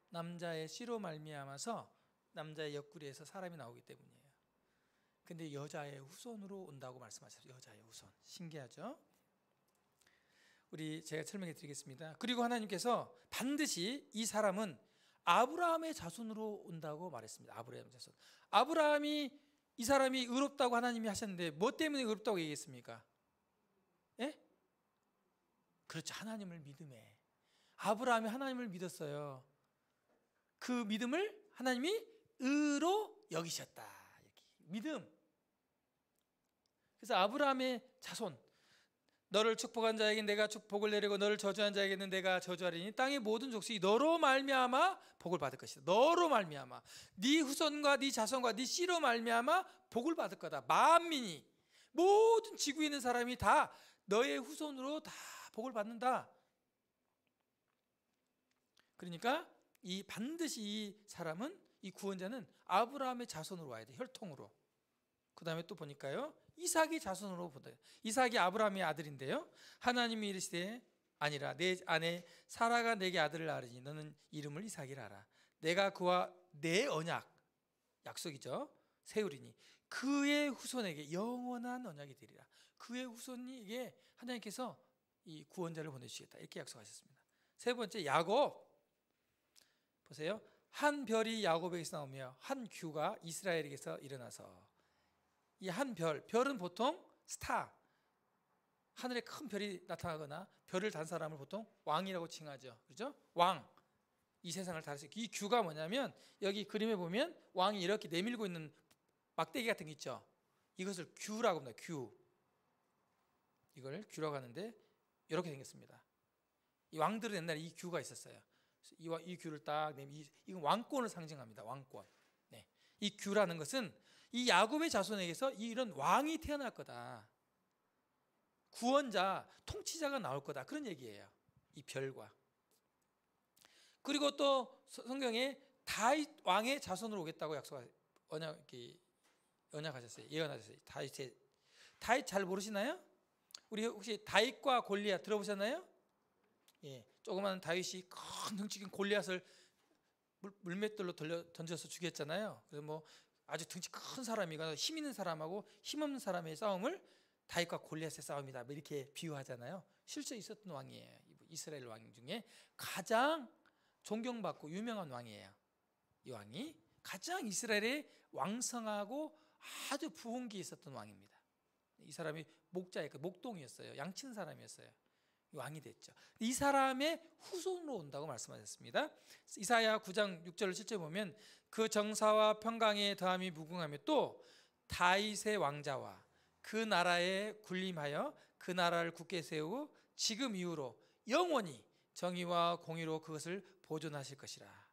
남자의 씨로 말미암아서 남자의 옆구리에서 사람이 나오기 때문이에요. 근데 여자의 후손으로 온다고 말씀하셨어요. 여자의 후손. 신기하죠? 제가 설명해 드리겠습니다. 그리고 하나님께서 반드시 이 사람은 아브라함의 자손으로 온다고 말했습니다. 아브라함의 자손. 이 사람이 의롭다고 하나님이 하셨는데 뭐 때문에 의롭다고 얘기했습니까? 예? 그렇죠. 하나님을 믿음에. 아브라함이 하나님을 믿었어요. 그 믿음을 하나님이 의로 여기셨다. 이렇게. 믿음. 그래서 아브라함의 자손, 너를 축복한 자에게 내가 축복을 내리고 너를 저주한 자에게는 내가 저주하리니 땅의 모든 족속이 너로 말미암아 복을 받을 것이다. 너로 말미암아, 네 후손과 네 자손과 네 씨로 말미암아 복을 받을 거다. 만민이, 모든 지구에 있는 사람이 다 너의 후손으로 다 복을 받는다. 그러니까 반드시 이 사람은, 이 구원자는 아브라함의 자손으로 와야 돼. 혈통으로. 그 다음에 또 보니까요, 이삭의 자손으로 보다. 이삭이 아브라함의 아들인데요, 하나님이 이르시되 아니라 내 아내 사라가 내게 아들을 낳으리니 너는 이름을 이삭이라 하라. 내가 그와 내 언약, 약속이죠, 세우리니 그의 후손에게 영원한 언약이 되리라. 그의 후손에게 하나님께서 이 구원자를 보내주시겠다, 이렇게 약속하셨습니다. 세 번째, 야곱. 보세요. 한 별이 야곱에게서 나오며 한 규가 이스라엘에게서 일어나서. 이 한 별은 보통 스타, 하늘에 큰 별이 나타나거나 별을 단 사람을 보통 왕이라고 칭하죠. 그렇죠? 왕. 이 세상을 다스리는. 이 규가 뭐냐면, 여기 그림에 보면 왕이 이렇게 내밀고 있는 막대기 같은 게 있죠. 이것을 규라고 합니다. 규. 이걸 규라고 하는데 이렇게 생겼습니다. 이 왕들은 옛날에 이 규가 있었어요. 이 규를 딱 내면 이건 왕권을 상징합니다. 왕권. 네. 이 규라는 것은 이 야곱의 자손에게서 이런 왕이 태어날 거다. 구원자, 통치자가 나올 거다. 그런 얘기예요. 이 별과. 그리고 또 성경에 다윗 왕의 자손으로 오겠다고 언약하셨어요. 예언하셨어요. 다윗 잘 모르시나요? 우리 혹시 다윗과 골리앗 들어보셨나요? 예, 조그마한 다윗이 큰 덩치 큰 골리앗을 물맷돌로 던져서 죽였잖아요. 그래서 뭐 아주 등치 큰 사람이거나 힘 있는 사람하고 힘 없는 사람의 싸움을 다윗과 골리앗의 싸움이다, 이렇게 비유하잖아요. 실제 있었던 왕이에요. 이스라엘 왕 중에 가장 존경받고 유명한 왕이에요. 이 왕이 가장 이스라엘에 왕성하고 아주 부흥기 있었던 왕입니다. 이 사람이 목동이었어요. 양치는 사람이었어요. 왕이 됐죠. 이 사람의 후손으로 온다고 말씀하셨습니다. 이사야 9장 6절 7절 보면 그 정사와 평강에 더함이 무궁하며 또 다윗의 왕자와 그 나라에 군림하여 그 나라를 굳게 세우고 지금 이후로 영원히 정의와 공의로 그것을 보존하실 것이라.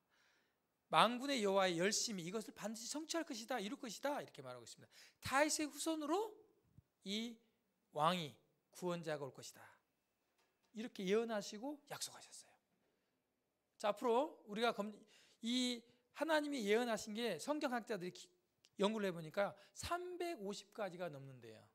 만군의 여호와의 열심히 이것을 반드시 성취할 것이다, 이룰 것이다, 이렇게 말하고 있습니다. 다윗의 후손으로 이 왕이, 구원자가 올 것이다, 이렇게 예언하시고 약속하셨어요. 자, 앞으로 우리가 이 하나님이 예언하신 게 성경학자들이 연구를 해보니까 350가지가 넘는데요.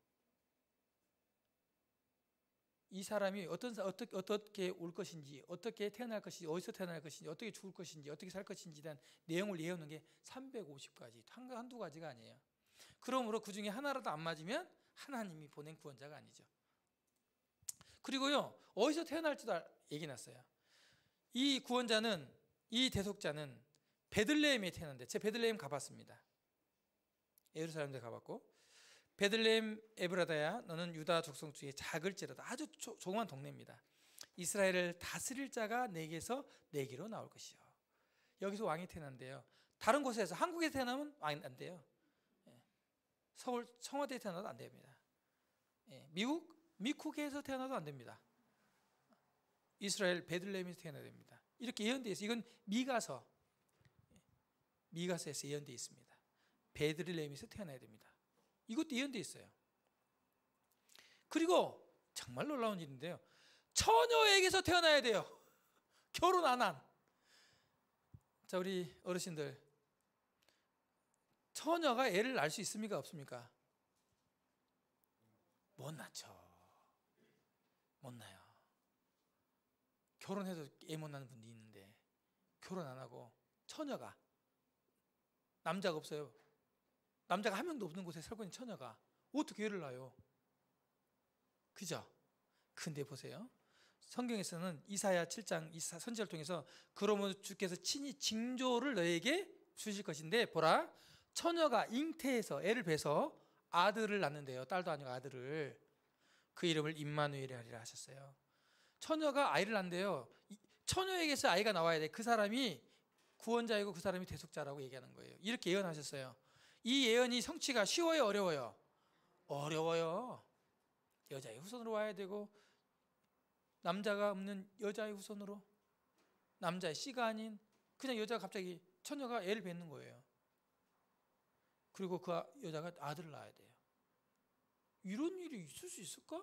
이 사람이 어떻게 올 것인지, 어떻게 태어날 것인지, 어디서 태어날 것인지, 어떻게 죽을 것인지, 어떻게 살 것인지에 대한 내용을 예언하는 게 350가지, 한두 가지가 아니에요. 그러므로 그 중에 하나라도 안 맞으면 하나님이 보낸 구원자가 아니죠. 그리고요, 어디서 태어날지도 얘기났어요. 이 구원자는, 이 대속자는 베들레헴에 태어났는데, 제 베들레헴 가봤습니다. 예루살렘도 가봤고, 베들레헴 에브라다야 너는 유다 족속 중에 작을지라도, 아주 조그만 동네입니다. 이스라엘을 다스릴 자가 내게서 내게로 나올 것이요. 여기서 왕이 태어난대요. 다른 곳에서, 한국에 태어나면 왕이 안 돼요. 서울 청와대에 태어나도 안 됩니다. 미국에서 태어나도 안 됩니다. 이스라엘 베들레헴에서 태어나야 됩니다. 이렇게 예언되어 있어요. 이건 미가서 미가서에서 예언되어 있습니다. 베들레헴에서 태어나야 됩니다. 이것도 예언되어 있어요. 그리고 정말 놀라운 일인데요, 처녀에게서 태어나야 돼요. 결혼 안 한. 자, 우리 어르신들, 처녀가 애를 낳을 수 있습니까, 없습니까? 못 낳죠. 못 낳아요. 결혼해도 애 못 낳는 분도 있는데 결혼 안 하고 처녀가, 남자가 없어요. 남자가 한 명도 없는 곳에 살고 있는 처녀가 어떻게 애를 낳아요? 그죠? 근데 보세요, 성경에서는 이사야 7장 선지자를 통해서 그러므로 주께서 친히 징조를 너에게 주실 것인데 보라, 처녀가 잉태해서 애를 베서 아들을 낳는데요. 딸도 아니고 아들을. 그 이름을 임마누엘이라 하리라 하셨어요. 처녀가 아이를 낳는데요, 처녀에게서 아이가 나와야 돼. 그 사람이 구원자이고 그 사람이 대속자라고 얘기하는 거예요. 이렇게 예언하셨어요. 이 예언이 성취가 쉬워요, 어려워요? 어려워요. 여자의 후손으로 와야 되고, 남자가 없는 여자의 후손으로, 남자의 씨가 아닌 그냥 여자가 갑자기, 처녀가 애를 뵙는 거예요. 그리고 그 여자가 아들을 낳아야 돼요. 이런 일이 있을 수 있을까?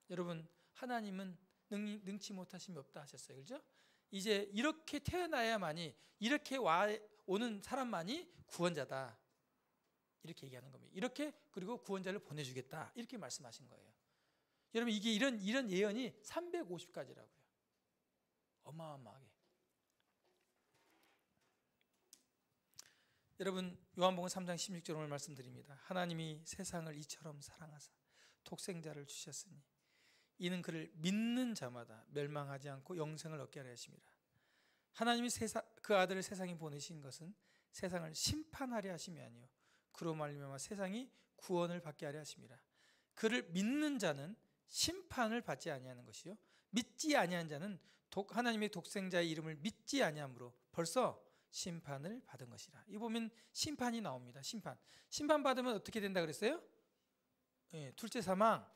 여러분, 하나님은 능치 못하심이 없다 하셨어요. 그렇죠? 이제 이렇게 태어나야만이, 이렇게 오는 사람만이 구원자다, 이렇게 얘기하는 겁니다. 이렇게, 그리고 구원자를 보내주겠다, 이렇게 말씀하신 거예요. 여러분, 이게 이런 예언이 350가지라고요. 어마어마하게. 여러분, 요한복음 3장 16절 오늘 말씀드립니다. 하나님이 세상을 이처럼 사랑하사 독생자를 주셨으니 이는 그를 믿는 자마다 멸망하지 않고 영생을 얻게 하려 하심이라. 하나님이 그 아들을 세상에 보내신 것은 세상을 심판하려 하심이 아니요 그로 말미암아 세상이 구원을 받게 하려 하심이라. 그를 믿는 자는 심판을 받지 아니하는 것이요 믿지 아니한 자는 하나님의 독생자의 이름을 믿지 아니함으로 벌써 심판을 받은 것이라. 이 보면 심판이 나옵니다. 심판 받으면 어떻게 된다 그랬어요? 둘째 사망,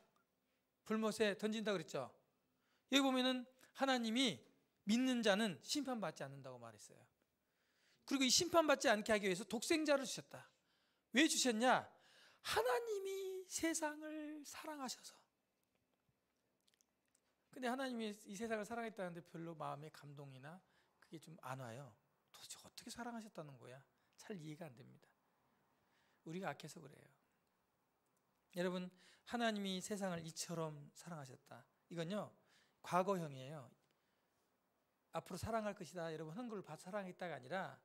불못에 던진다 그랬죠. 여기 보면은 하나님이 믿는 자는 심판받지 않는다고 말했어요. 그리고 이 심판받지 않게 하기 위해서 독생자를 주셨다. 왜 주셨냐? 하나님이 세상을 사랑하셔서. 근데 하나님이 이 세상을 사랑했다는데 별로 마음에 감동이나 그게 좀 안 와요. 도대체 어떻게 사랑하셨다는 거야? 잘 이해가 안 됩니다. 우리가 악해서 그래요. 여러분, 하나님이 세상을 이처럼 사랑하셨다, 이건요 과거형이에요. 앞으로 사랑할 것이다, 여러분 하는 걸 봐서 사랑했다가 아니라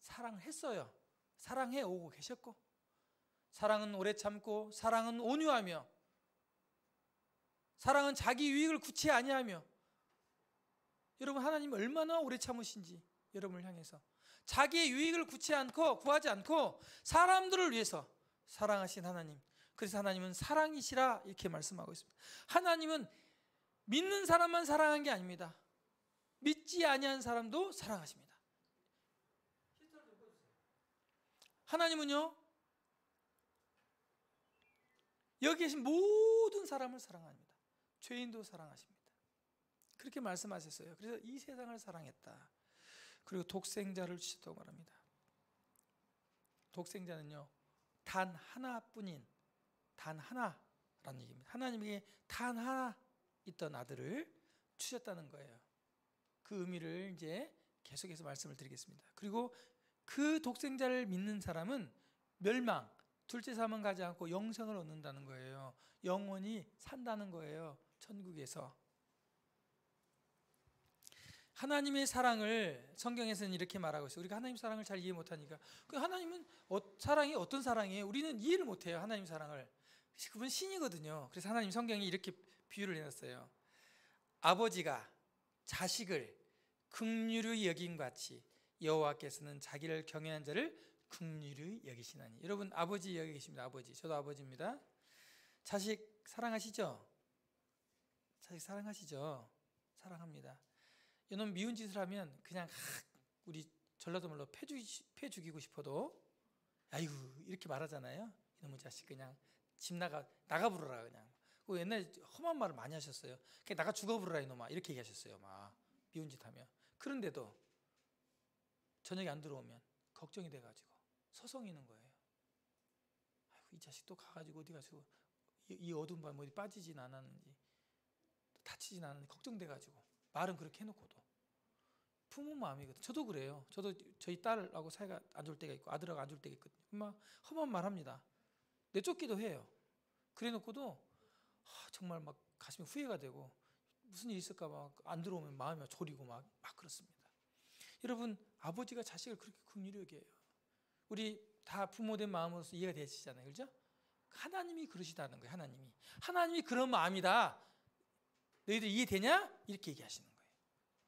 사랑을 했어요. 사랑해 오고 계셨고, 사랑은 오래 참고, 사랑은 온유하며, 사랑은 자기 유익을 구치 아니하며. 여러분, 하나님이 얼마나 오래 참으신지 여러분을 향해서 자기의 유익을 구하지 않고 사람들을 위해서 사랑하신 하나님. 그래서 하나님은 사랑이시라 이렇게 말씀하고 있습니다. 하나님은 믿는 사람만 사랑한 게 아닙니다. 믿지 아니한 사람도 사랑하십니다. 하나님은요, 여기 계신 모든 사람을 사랑합니다. 죄인도 사랑하십니다. 그렇게 말씀하셨어요. 그래서 이 세상을 사랑했다. 그리고 독생자를 주셨다고 말합니다. 독생자는요, 단 하나뿐인, 단 하나라는 얘기입니다. 하나님에게 단 하나 있던 아들을 주셨다는 거예요. 그 의미를 이제 계속해서 말씀을 드리겠습니다. 그리고 그 독생자를 믿는 사람은 멸망, 둘째 사망 가지 않고 영생을 얻는다는 거예요. 영원히 산다는 거예요. 천국에서. 하나님의 사랑을 성경에서는 이렇게 말하고 있어요. 우리가 하나님 사랑을 잘 이해 못하니까, 그 하나님은 사랑이 어떤 사랑이에요? 우리는 이해를 못해요. 하나님 사랑을. 그분 신이거든요. 그래서 하나님 성경에 이렇게 비유를 해놨어요. 아버지가 자식을 긍휼히 여긴 같이 여호와께서는 자기를 경외한 자를 긍휼히 여기시나니. 여러분, 아버지 여기 계십니다. 아버지. 저도 아버지입니다. 자식 사랑하시죠? 자식 사랑하시죠? 사랑합니다. 이놈 미운 짓을 하면 그냥 우리 전라도 말로 패 죽이고 싶어도 아이고 이렇게 말하잖아요. 이놈의 자식 그냥 집 나가 부르라 그냥. 그 옛날에 험한 말을 많이 하셨어요. 그냥 나가 죽어 부르라 이놈아 이렇게 얘기하셨어요. 막 미운 짓 하면. 그런데도 저녁에 안 들어오면 걱정이 돼가지고 서성이는 거예요. 아이고, 이 자식 또 가가지고 어디 가서 이 어두운 밤에 어디 빠지진 않았는지, 다치진 않았는지 걱정돼가지고 말은 그렇게 해놓고도. 부모 마음이거든. 저도 그래요. 저도 저희 딸하고 사이가 안 좋을 때가 있고 아들하고 안 좋을 때가 있거든요. 막 험한 말 합니다. 내쫓기도 해요. 그래 놓고도 정말 막 가슴에 후회가 되고 무슨 일이 있을까 막 안 들어오면 마음이 졸이고 막 그렇습니다. 여러분, 아버지가 자식을 그렇게 긍휼히 여겨요. 우리 다 부모된 마음으로서 이해가 되시잖아요. 그렇죠? 하나님이 그러시다는 거예요. 하나님이 그런 마음이다. 너희들 이해되냐? 이렇게 얘기하시는 거예요.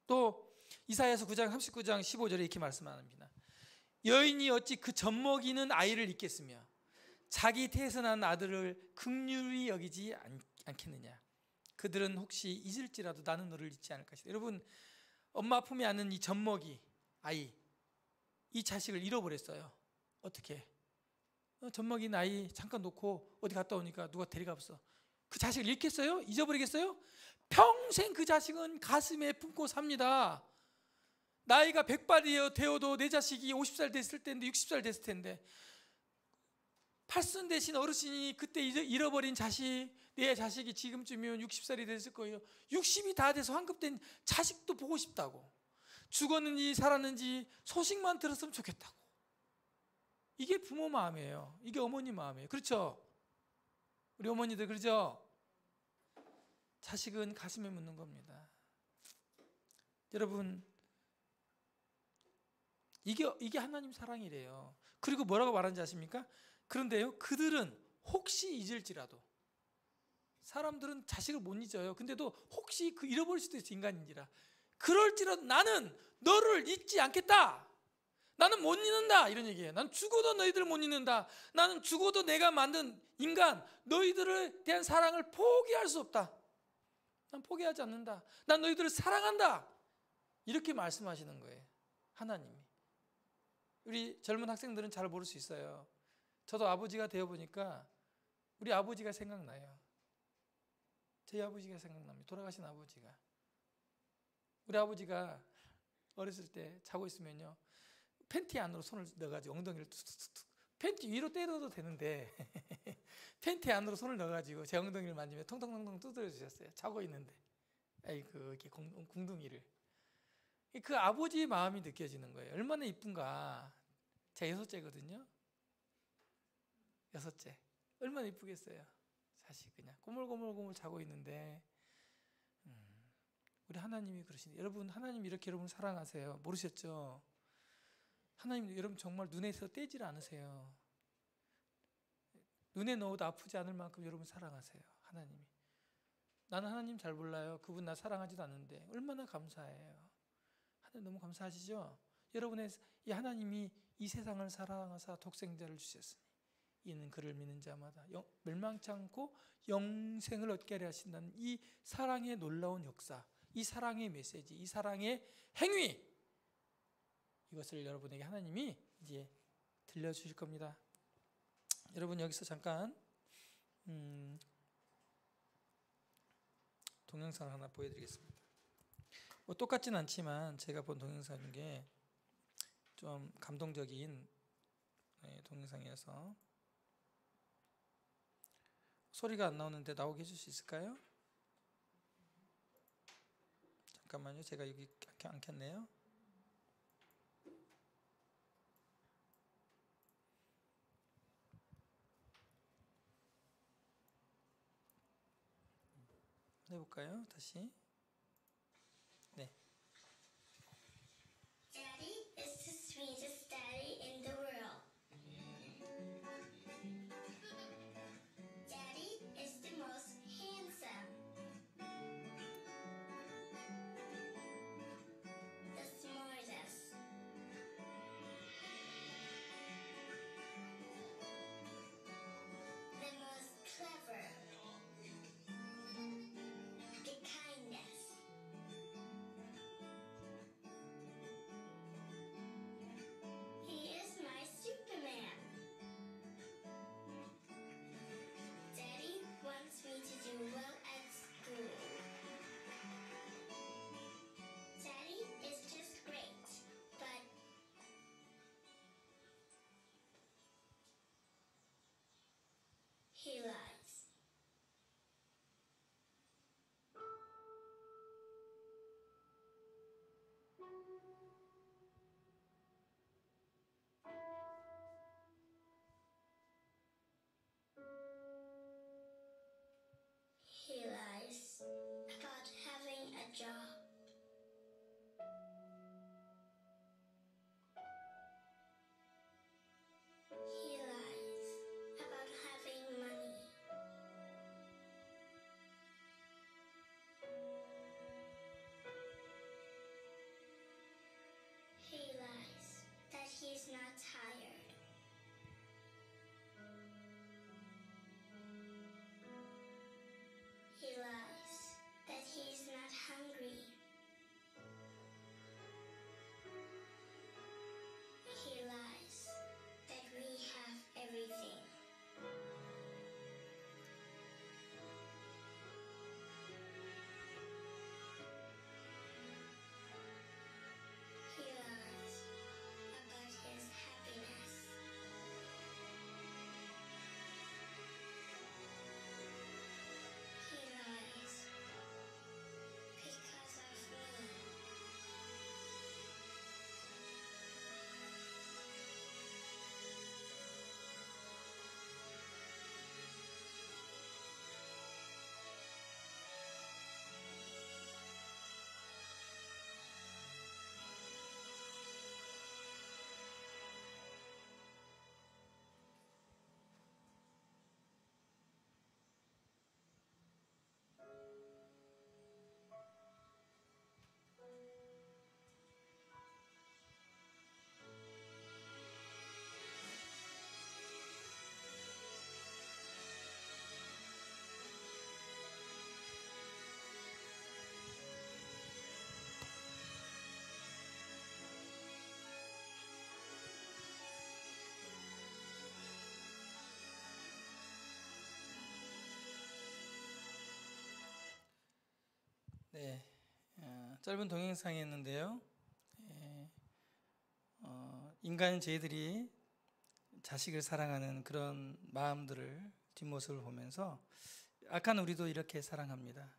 또 이사야서 9장 39장 15절에 이렇게 말씀합니다. 여인이 어찌 그 젖먹이는 아이를 잊겠으며 자기 태에서 난 아들을 긍휼히 여기지 않겠느냐. 그들은 혹시 잊을지라도 나는 너를 잊지 않을 것이다. 여러분, 엄마 품에 안는 이 젖먹이 아이, 이 자식을 잃어버렸어요. 어떻게? 젖먹인 아이 잠깐 놓고 어디 갔다 오니까 누가 데려가봤어. 그 자식을 잃겠어요? 잊어버리겠어요? 평생 그 자식은 가슴에 품고 삽니다. 나이가 100발이 되어도 내 자식이 50살 됐을 텐데 60살 됐을 텐데 팔순 대신 어르신이 그때 잃어버린 자식, 내 자식이 지금쯤이면 60살이 됐을 거예요. 60이 다 돼서 환급된 자식도 보고 싶다고. 죽었는지 살았는지 소식만 들었으면 좋겠다고. 이게 부모 마음이에요. 이게 어머니 마음이에요. 그렇죠? 우리 어머니들 그러죠? 자식은 가슴에 묻는 겁니다. 여러분, 이게 하나님 사랑이래요. 그리고 뭐라고 말하는지 아십니까? 그런데요, 그들은 혹시 잊을지라도, 사람들은 자식을 못 잊어요. 근데도 혹시 그 잃어버릴 수도 있어, 인간인지라. 그럴지라도 나는 너를 잊지 않겠다. 나는 못 잊는다. 이런 얘기예요. 난 죽어도 너희들을 못 잊는다. 나는 죽어도 내가 만든 인간, 너희들에 대한 사랑을 포기할 수 없다. 난 포기하지 않는다. 난 너희들을 사랑한다. 이렇게 말씀하시는 거예요, 하나님이. 우리 젊은 학생들은 잘 모를 수 있어요. 저도 아버지가 되어보니까 우리 아버지가 생각나요. 저희 아버지가 생각납니다. 돌아가신 아버지가. 우리 아버지가 어렸을 때 자고 있으면요, 팬티 안으로 손을 넣어가지고 엉덩이를 툭툭툭, 팬티 위로 때려도 되는데 팬티 안으로 손을 넣어가지고 제 엉덩이를 만지면 통통통통 두드려 주셨어요. 자고 있는데. 아이고, 이렇게 궁둥이를. 그 아버지의 마음이 느껴지는 거예요. 얼마나 이쁜가. 제가 6째거든요. 6째. 얼마나 이쁘겠어요. 자식 그냥 꼬물꼬물꼬물 자고 있는데, 우리 하나님이 그러시네. 여러분, 하나님 이렇게 여러분 사랑하세요. 모르셨죠? 하나님 여러분 정말 눈에서 떼질 않으세요. 눈에 넣어도 아프지 않을 만큼 여러분 사랑하세요. 하나님이. 나는 하나님 잘 몰라요. 그분 나 사랑하지도 않는데 얼마나 감사해요. 하나님 너무 감사하시죠? 여러분의 이 하나님이 이 세상을 사랑하사 독생자를 주셨으니 이는 그를 믿는 자마다 멸망치 않고 영생을 얻게 하려 하신다는 이 사랑의 놀라운 역사, 이 사랑의 메시지, 이 사랑의 행위, 이것을 여러분에게 하나님이 이제 들려주실 겁니다. 여러분, 여기서 잠깐 동영상을 하나 보여드리겠습니다. 뭐 똑같진 않지만 제가 본 동영상 중에 좀 감동적인 동영상이어서, 소리가 안 나오는데 나오게 해줄 수 있을까요? 잠깐만요. 제가 여기 안 켰네요. 해볼까요? 다시. 네. Daddy is the sweetest daddy in the world. Daddy is the most handsome. The smartest. The most clever. The kindest. 짧은 동영상이었는데요. 인간인 저희들이 자식을 사랑하는 그런 마음들을 뒷모습을 보면서 악한 우리도 이렇게 사랑합니다.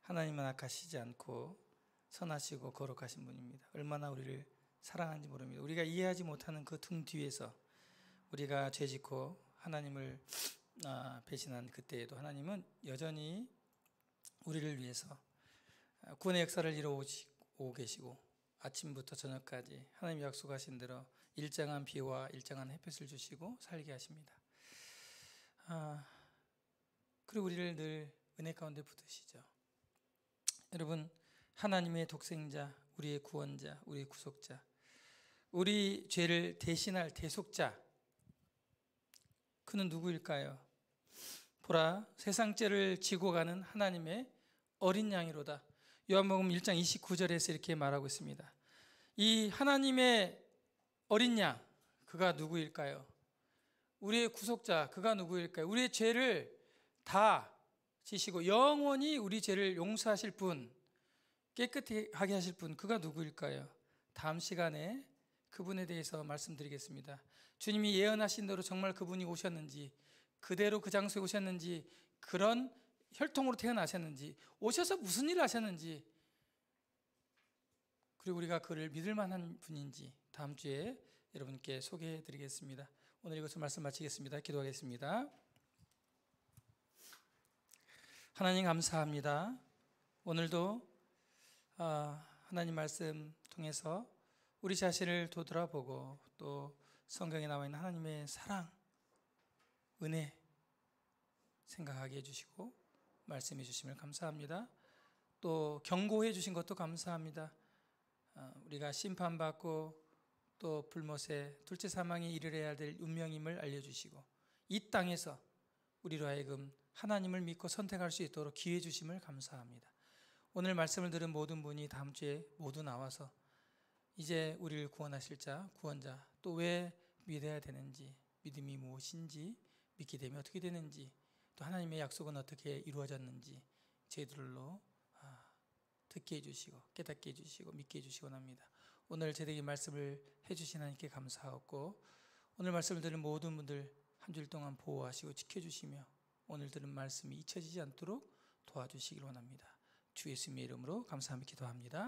하나님은 악하시지 않고 선하시고 거룩하신 분입니다. 얼마나 우리를 사랑하는지 모릅니다. 우리가 이해하지 못하는 그 등 뒤에서 우리가 죄짓고 하나님을 배신한 그때에도 하나님은 여전히 우리를 위해서 구원의 역사를 이루어오고 계시고 아침부터 저녁까지 하나님 약속하신 대로 일정한 비와 일정한 햇볕을 주시고 살게 하십니다. 그리고 우리를 늘 은혜 가운데 붙드시죠. 여러분, 하나님의 독생자, 우리의 구원자, 우리의 구속자, 우리 죄를 대신할 대속자, 그는 누구일까요? 보라, 세상 죄를 지고 가는 하나님의 어린 양이로다. 요한복음 1장 29절에서 이렇게 말하고 있습니다. 이 하나님의 어린 양, 그가 누구일까요? 우리의 구속자, 그가 누구일까요? 우리의 죄를 다 지시고 영원히 우리 죄를 용서하실 분, 깨끗하게 하실 분, 그가 누구일까요? 다음 시간에 그분에 대해서 말씀드리겠습니다. 주님이 예언하신 대로 정말 그분이 오셨는지, 그대로 그 장소에 오셨는지, 그런 혈통으로 태어나셨는지, 오셔서 무슨 일을 하셨는지, 그리고 우리가 그를 믿을 만한 분인지 다음 주에 여러분께 소개해 드리겠습니다. 오늘 이것을 말씀 마치겠습니다. 기도하겠습니다. 하나님 감사합니다. 오늘도 하나님 말씀 통해서 우리 자신을 되돌아보고 또 성경에 나와 있는 하나님의 사랑, 은혜 생각하게 해주시고 말씀해 주심을 감사합니다. 또 경고해 주신 것도 감사합니다. 우리가 심판받고 또 불못에 둘째 사망에 이르러야 될 운명임을 알려주시고 이 땅에서 우리로 하여금 하나님을 믿고 선택할 수 있도록 기회 주심을 감사합니다. 오늘 말씀을 들은 모든 분이 다음 주에 모두 나와서 이제 우리를 구원하실 자, 구원자, 또 왜 믿어야 되는지, 믿음이 무엇인지, 믿게 되면 어떻게 되는지, 또 하나님의 약속은 어떻게 이루어졌는지 저희들로 듣게 해주시고 깨닫게 해주시고 믿게 해주시기 원합니다. 오늘 제대로 말씀을 해주신 하나님께 감사하고 오늘 말씀을 들은 모든 분들 한 주일 동안 보호하시고 지켜주시며 오늘 들은 말씀이 잊혀지지 않도록 도와주시길 원합니다. 주 예수님의 이름으로 감사하며 기도합니다.